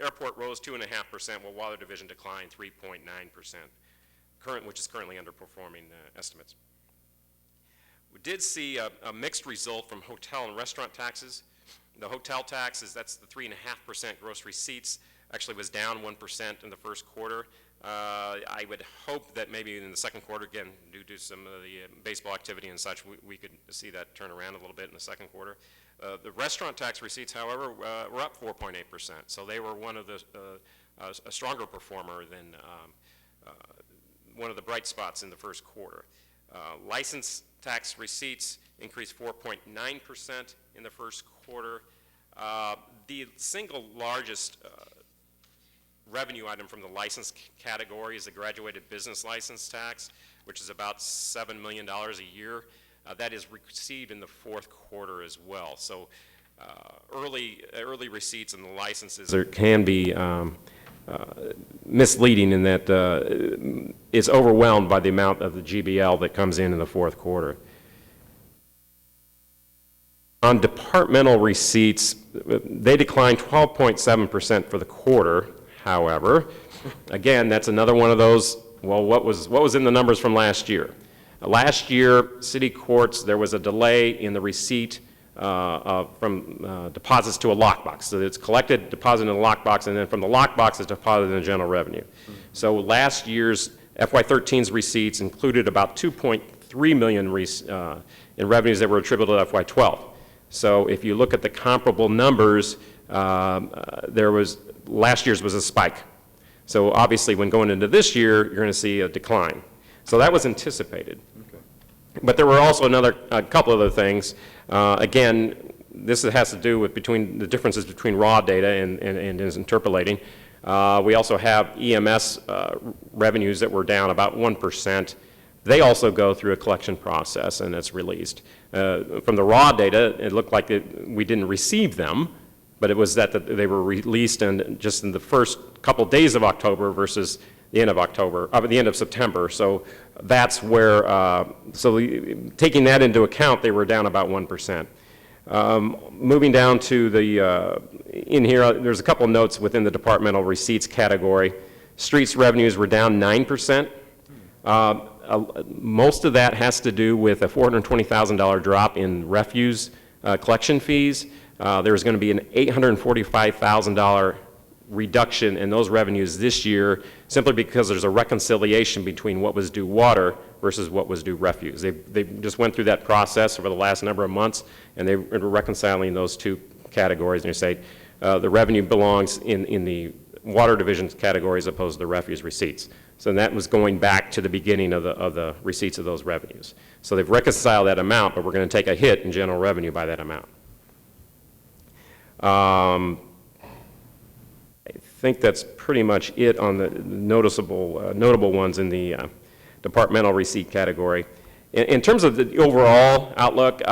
airport rose 2.5%, while water division declined 3.9%, which is currently underperforming estimates. We did see a mixed result from hotel and restaurant taxes. The hotel taxes, that's the 3.5% gross receipts, actually was down 1% in the first quarter. I would hope that maybe in the second quarter, again, due to some of the baseball activity and such, we could see that turn around a little bit in the second quarter. The restaurant tax receipts, however, were up 4.8%, so they were one of the a stronger performer than one of the bright spots in the first quarter. License tax receipts increased 4.9% in the first quarter. The single largest revenue item from the license category is the graduated business license tax, which is about $7 million a year. That is received in the fourth quarter as well. So early receipts in the licenses can be misleading in that it's overwhelmed by the amount of the GBL that comes in the fourth quarter. On departmental receipts, they declined 12.7% for the quarter. However, again, that's another one of those, well, what was in the numbers from last year? Last year, city courts, there was a delay in the receipt from deposits to a lockbox. So it's collected, deposited in a lockbox, and then from the lockbox, it's deposited in general revenue. So last year's FY13's receipts included about $2.3 million in revenues that were attributable to FY12. So if you look at the comparable numbers, last year's was a spike. So obviously, when going into this year, you're going to see a decline. So that was anticipated. Okay. But there were also a couple other things. Again, this has to do with the differences between raw data and is interpolating. We also have EMS revenues that were down about 1%. They also go through a collection process, and it's released. From the raw data, it looked like we didn't receive them, but it was that they were released just in the first couple days of October versus the end of October, the end of September. So that's where, taking that into account, they were down about 1%. Moving down to the, in here, there's a couple of notes within the departmental receipts category. Streets revenues were down 9%. Most of that has to do with a $420,000 drop in refuse collection fees. There's going to be an $845,000 reduction in those revenues this year simply because there's a reconciliation between what was due water versus what was due refuse. They just went through that process over the last number of months, and they were reconciling those two categories, and they say the revenue belongs in the water division's category as opposed to the refuse receipts. So that was going back to the beginning of the receipts of those revenues. So they've reconciled that amount, but we're going to take a hit in general revenue by that amount. I think that's pretty much it on the notable ones in the departmental receipt category. In terms of the overall outlook,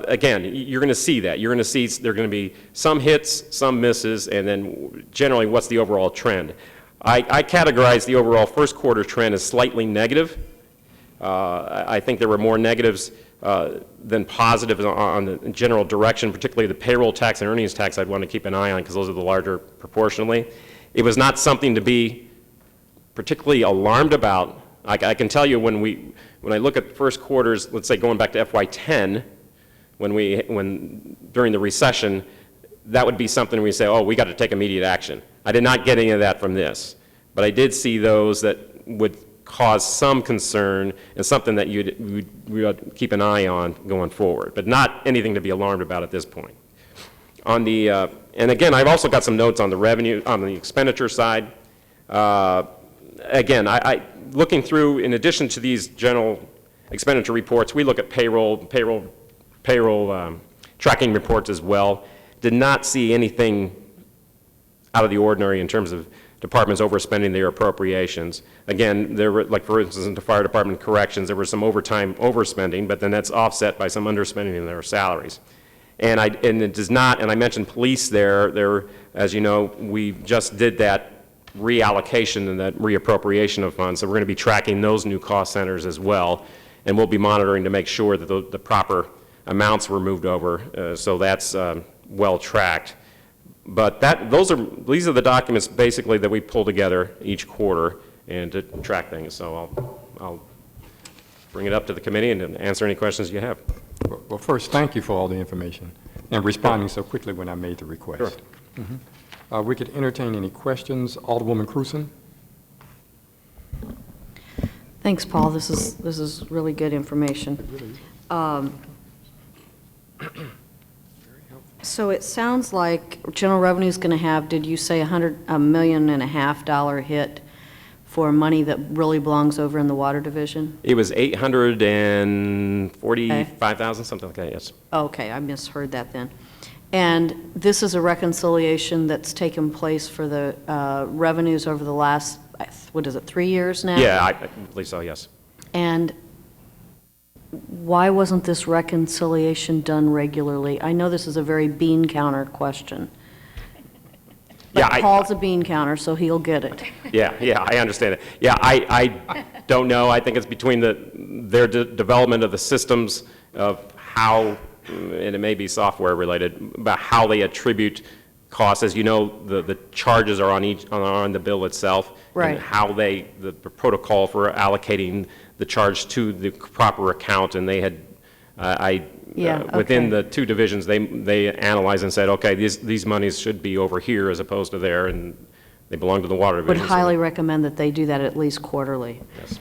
again, you're going to see that. You're going to see there are going to be some hits, some misses, and then generally what's the overall trend. I categorize the overall first quarter trend as slightly negative. I think there were more negatives than positives on the general direction, particularly the payroll tax and earnings tax I'd want to keep an eye on because those are the larger proportionally. It was not something to be particularly alarmed about. I can tell you when I look at first quarters, let's say going back to FY10, when during the recession, that would be something we say, oh, we got to take immediate action. I did not get any of that from this, but I did see those that would cause some concern and something that we would keep an eye on going forward, but not anything to be alarmed about at this point. On the, and again, I've also got some notes on the revenue, on the expenditure side. Again, looking through, in addition to these general expenditure reports, we look at payroll tracking reports as well. Did not see anything out of the ordinary in terms of departments overspending their appropriations. Again, there were, like for instance, in the fire department corrections, there was some overtime overspending, but then that's offset by some underspending in their salaries. And it does not, and I mentioned police there, as you know, we just did that reallocation and that reappropriation of funds, so we're going to be tracking those new cost centers as well, and we'll be monitoring to make sure that the proper amounts were moved over, so that's well tracked. But these are the documents basically that we pull together each quarter and to track things. So I'll bring it up to the committee and answer any questions you have. Well, first, thank you for all the information and responding so quickly when I made the request. Sure. Mm-hmm. We could entertain any questions. Alderwoman Cruzen. Thanks, Paul. This is really good information. So it sounds like general revenue is going to have, did you say $1.5 million hit for money that really belongs over in the water division? It was $845,000, something like that, yes. Okay, I misheard that then. And this is a reconciliation that's taken place for the revenues over the last, what is it, 3 years now? Yeah, I believe so, yes. And why wasn't this reconciliation done regularly? I know this is a very bean counter question. But Yeah, Paul's a bean counter, so he'll get it. Yeah, I understand it. Yeah, I don't know. I think it's between their development of the systems of how, and it may be software related, about how they attribute costs. As you know, the charges are on the bill itself. Right. And how the protocol for allocating the charge to the proper account, and they had, within the two divisions, they analyzed and said, okay, these monies should be over here as opposed to there, and they belong to the water division. Would highly recommend that they do that at least quarterly. Yes.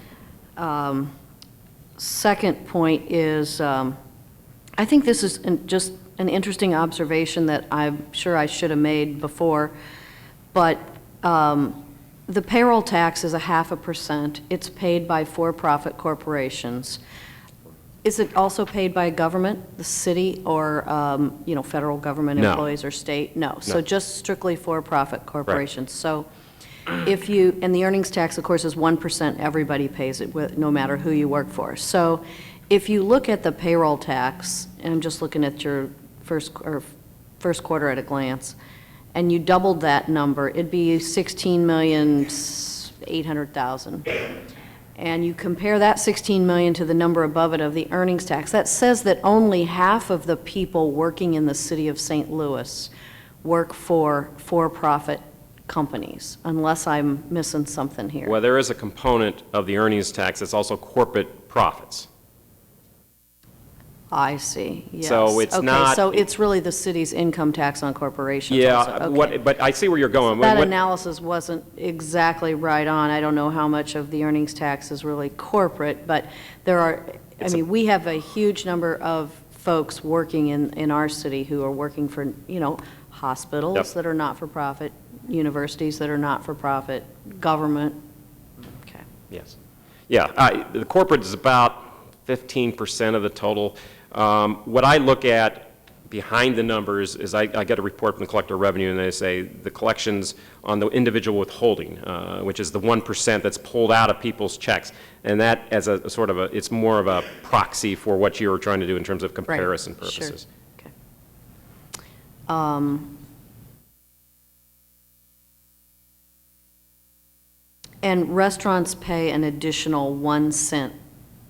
Second point is, I think this is just an interesting observation that I'm sure I should have made before, but the payroll tax is 0.5%. It's paid by for-profit corporations. Is it also paid by government, the city, or federal government employees or state? No. So just strictly for-profit corporations. Right. So if you, and the earnings tax, of course, is 1%. Everybody pays it, no matter who you work for. So if you look at the payroll tax, and I'm just looking at your first quarter at a glance, and you doubled that number, it'd be 16 million 800,000. And you compare that 16 million to the number above it of the earnings tax, that says that only half of the people working in the city of St. Louis work for for-profit companies, unless I'm missing something here. Well, there is a component of the earnings tax that's also corporate profits. I see, yes. So it's Okay, not- so it's really the city's income tax on corporations Yeah, also. Okay. but I see where you're going. That What- analysis wasn't exactly right on. I don't know how much of the earnings tax is really corporate, but there are, I mean, we have a huge number of folks working in our city who are working for, you know, hospitals Yep. that are not-for-profit, universities that are not-for-profit, government. Okay. Yes. Yeah, the corporate is about 15% of the total. What I look at behind the numbers is I get a report from the collector of revenue, and they say the collections on the individual withholding, which is the 1% that's pulled out of people's checks. And that as a sort of it's more of a proxy for what you're trying to do in terms of comparison Right. Sure. purposes. Okay. And restaurants pay an additional 1 cent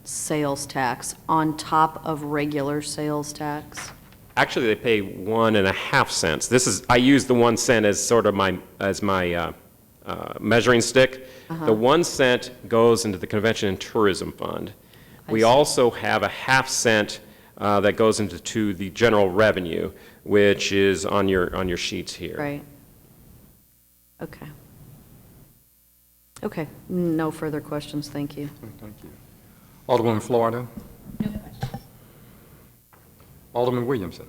sales tax on top of regular sales tax? Actually, they pay 1.5 cents. I use the 1 cent as sort of my measuring stick. The 1 cent goes into the Convention and Tourism Fund. We also have a 1/2 cent that goes into the general revenue, which is on your sheets here. Right. Okay. Okay, no further questions, thank you. Thank you. Alderman Florida? No question. Alderman Williamson?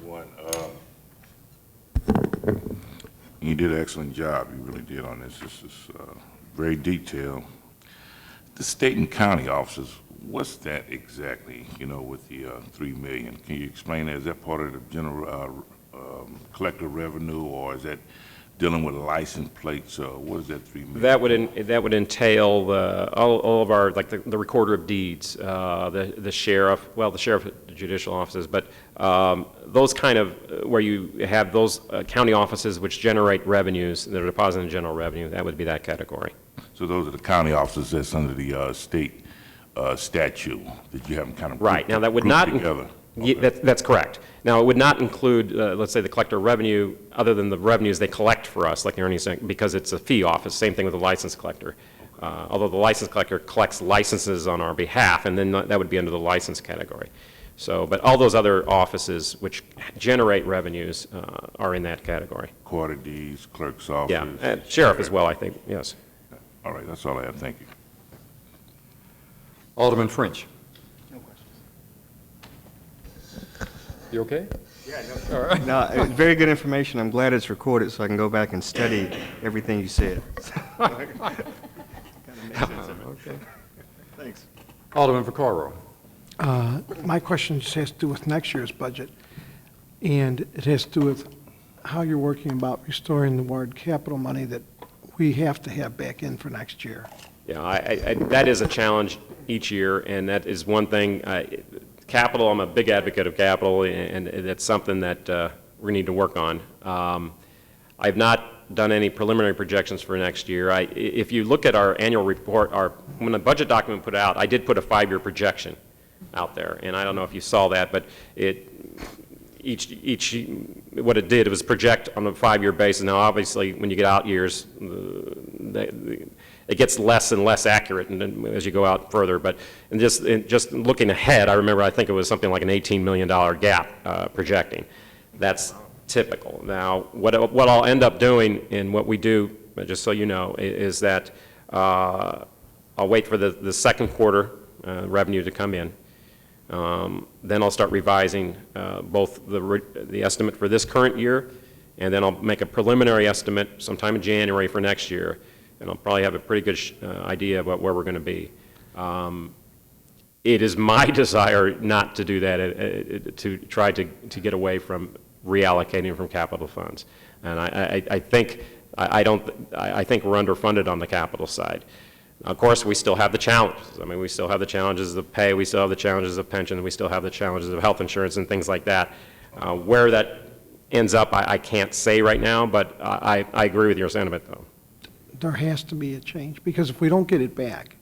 One, you did an excellent job, you really did on this. This is very detailed. The state and county offices, what's that exactly, you know, with the 3 million? Can you explain that? Is that part of the general collector revenue, or is that dealing with license plates? What is that 3 million? That would entail all of our, like the recorder of deeds, the sheriff, well, the sheriff judicial offices, but those kind of, where you have those county offices which generate revenues that are deposited in general revenue, that would be that category. So those are the county offices that's under the state statute that you haven't kind of Right. Now, that would not, together. that's correct. Now, it would not include, let's say, the collector revenue, other than the revenues they collect for us, like the earnings, because it's a fee office, same thing with the license collector. Although the license collector collects licenses on our behalf, and then that would be under the license category. So, but all those other offices which generate revenues are in that category. Quarter deeds, clerk's office. Yeah, and sheriff as well, I think, yes. All right, that's all I have. Thank you. Alderman French? No questions. You okay? No, very good information. I'm glad it's recorded so I can go back and study everything you said. Okay. Thanks. Alderman Vaccaro? My question just has to do with next year's budget, and it has to do with how you're working about restoring the ward capital money that we have to have back in for next year. Yeah, that is a challenge each year, and that is one thing. Capital, I'm a big advocate of capital, and it's something that we need to work on. I've not done any preliminary projections for next year. If you look at our annual report, when the budget document put out, I did put a 5-year projection out there, and I don't know if you saw that, but what it did was project on a 5-year basis. Now, obviously, when you get out years, it gets less and less accurate as you go out further. But just looking ahead, I think it was something like an $18 million gap projecting. That's typical. Now, what I'll end up doing and what we do, just so you know, is that I'll wait for the second quarter revenue to come in. Then I'll start revising both the estimate for this current year, and then I'll make a preliminary estimate sometime in January for next year, and I'll probably have a pretty good idea about where we're going to be. It is my desire not to do that, to try to get away from reallocating from capital funds, and I think we're underfunded on the capital side. Of course, we still have the challenges. I mean, we still have the challenges of pay, we still have the challenges of pension, we still have the challenges of health insurance and things like that. Where that ends up, I can't say right now, but I agree with your sentiment, though. there has to be a change, because if we don't get it back,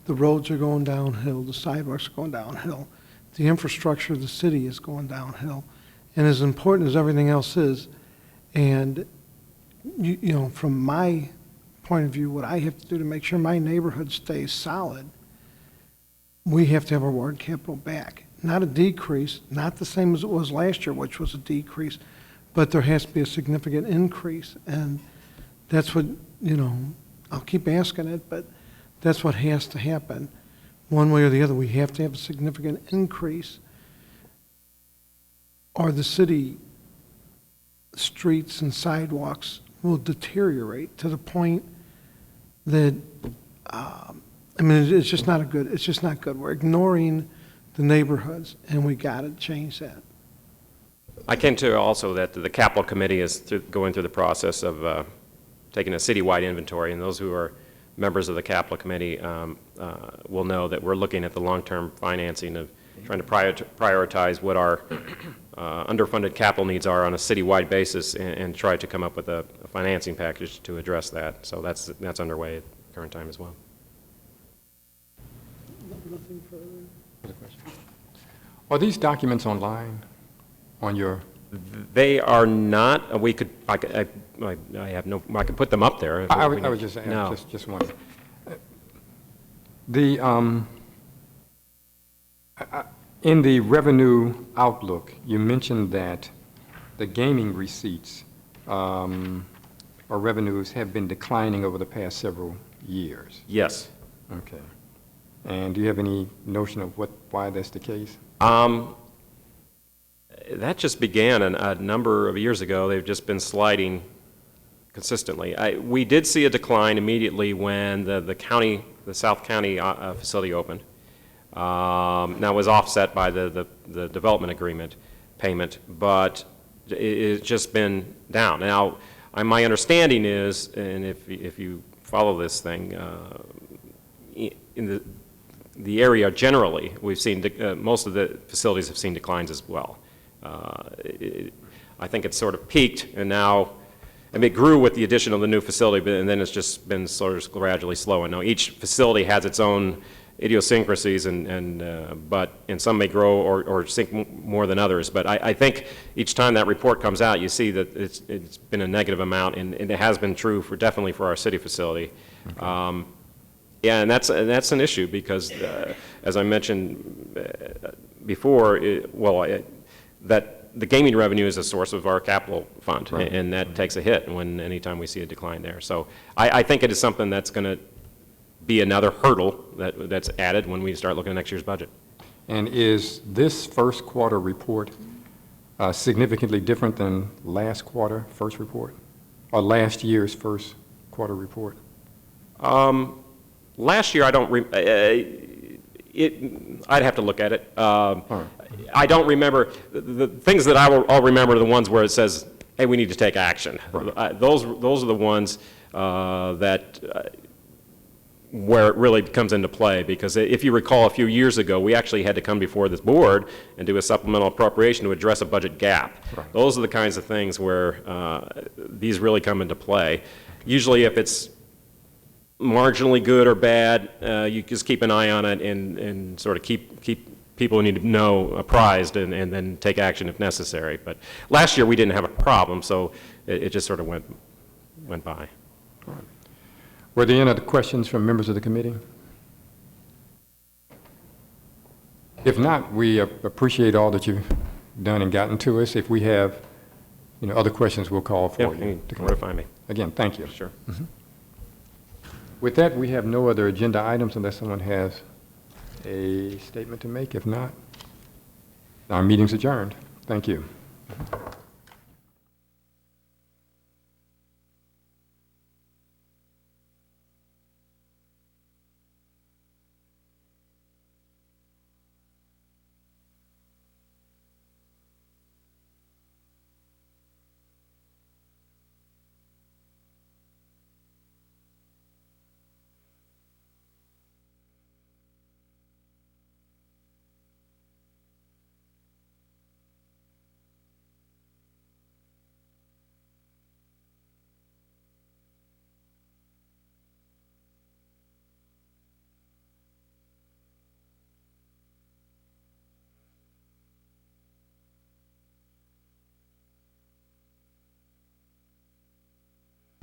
the roads are going downhill, the sidewalks are going downhill, the infrastructure of the city is going downhill. And as important as everything else is, and you know, from my point of view, what I have to do to make sure my neighborhood stays solid, we have to have our ward capital back. Not a decrease, not the same as it was last year, which was a decrease, but there has to be a significant increase. And that's what, you know, I'll keep asking it, but that's what has to happen. One way or the other, we have to have a significant increase, or the city streets and sidewalks will deteriorate to the point that, I mean, it's just not good. We're ignoring the neighborhoods, and we got to change that. I can tell you also that the capital committee is going through the process of taking a citywide inventory, and those who are members of the capital committee will know that we're looking at the long-term financing of trying to prioritize what our underfunded capital needs are on a citywide basis, and try to come up with a financing package to address that. So that's underway at the current time as well. Nothing further. Are these documents online on your? They are not. I have no. I could put them up there. I was just saying. No. Just one. The in the revenue outlook, you mentioned that the gaming receipts or revenues have been declining over the past several years. Yes. Okay. And do you have any notion of why that's the case? That just began a number of years ago. They've just been sliding consistently. We did see a decline immediately when the South County facility opened. Now it was offset by the development agreement payment, but it's just been down. Now, my understanding is, and if you follow this thing, in the area generally, we've seen most of the facilities have seen declines as well. I think it's sort of peaked, and now, I mean, it grew with the addition of the new facility, and then it's just been sort of gradually slowing. Now, each facility has its own idiosyncrasies, and some may grow or sink more than others. But I think each time that report comes out, you see that it's been a negative amount, and it has been true definitely for our city facility. Okay. Yeah, and that's an issue because, as I mentioned before, that the gaming revenue is a source of our capital fund, right. And that takes a hit anytime we see a decline there. So I think it is something that's going to be another hurdle that's added when we start looking at next year's budget. And is this first quarter report significantly different than last quarter first report, or last year's first quarter report? Last year, I don't. I'd have to look at it. Right. I don't remember the things that I'll remember are the ones where it says, "Hey, we need to take action." Right. Those are the ones that. Where it really comes into play, because if you recall a few years ago, we actually had to come before this board and do a supplemental appropriation to address a budget gap. Right. Those are the kinds of things where these really come into play. Usually if it's marginally good or bad, you just keep an eye on it and sort of keep people who need to know apprised and then take action if necessary. But last year we didn't have a problem, so it just sort of went by. All right. Were there any other questions from members of the committee? If not, we appreciate all that you've done and gotten to us. If we have, other questions, we'll call for you. To notify me. Again, thank you. Sure. Mm-hmm. With that, we have no other agenda items unless someone has a statement to make. If not, our meeting's adjourned. Thank you.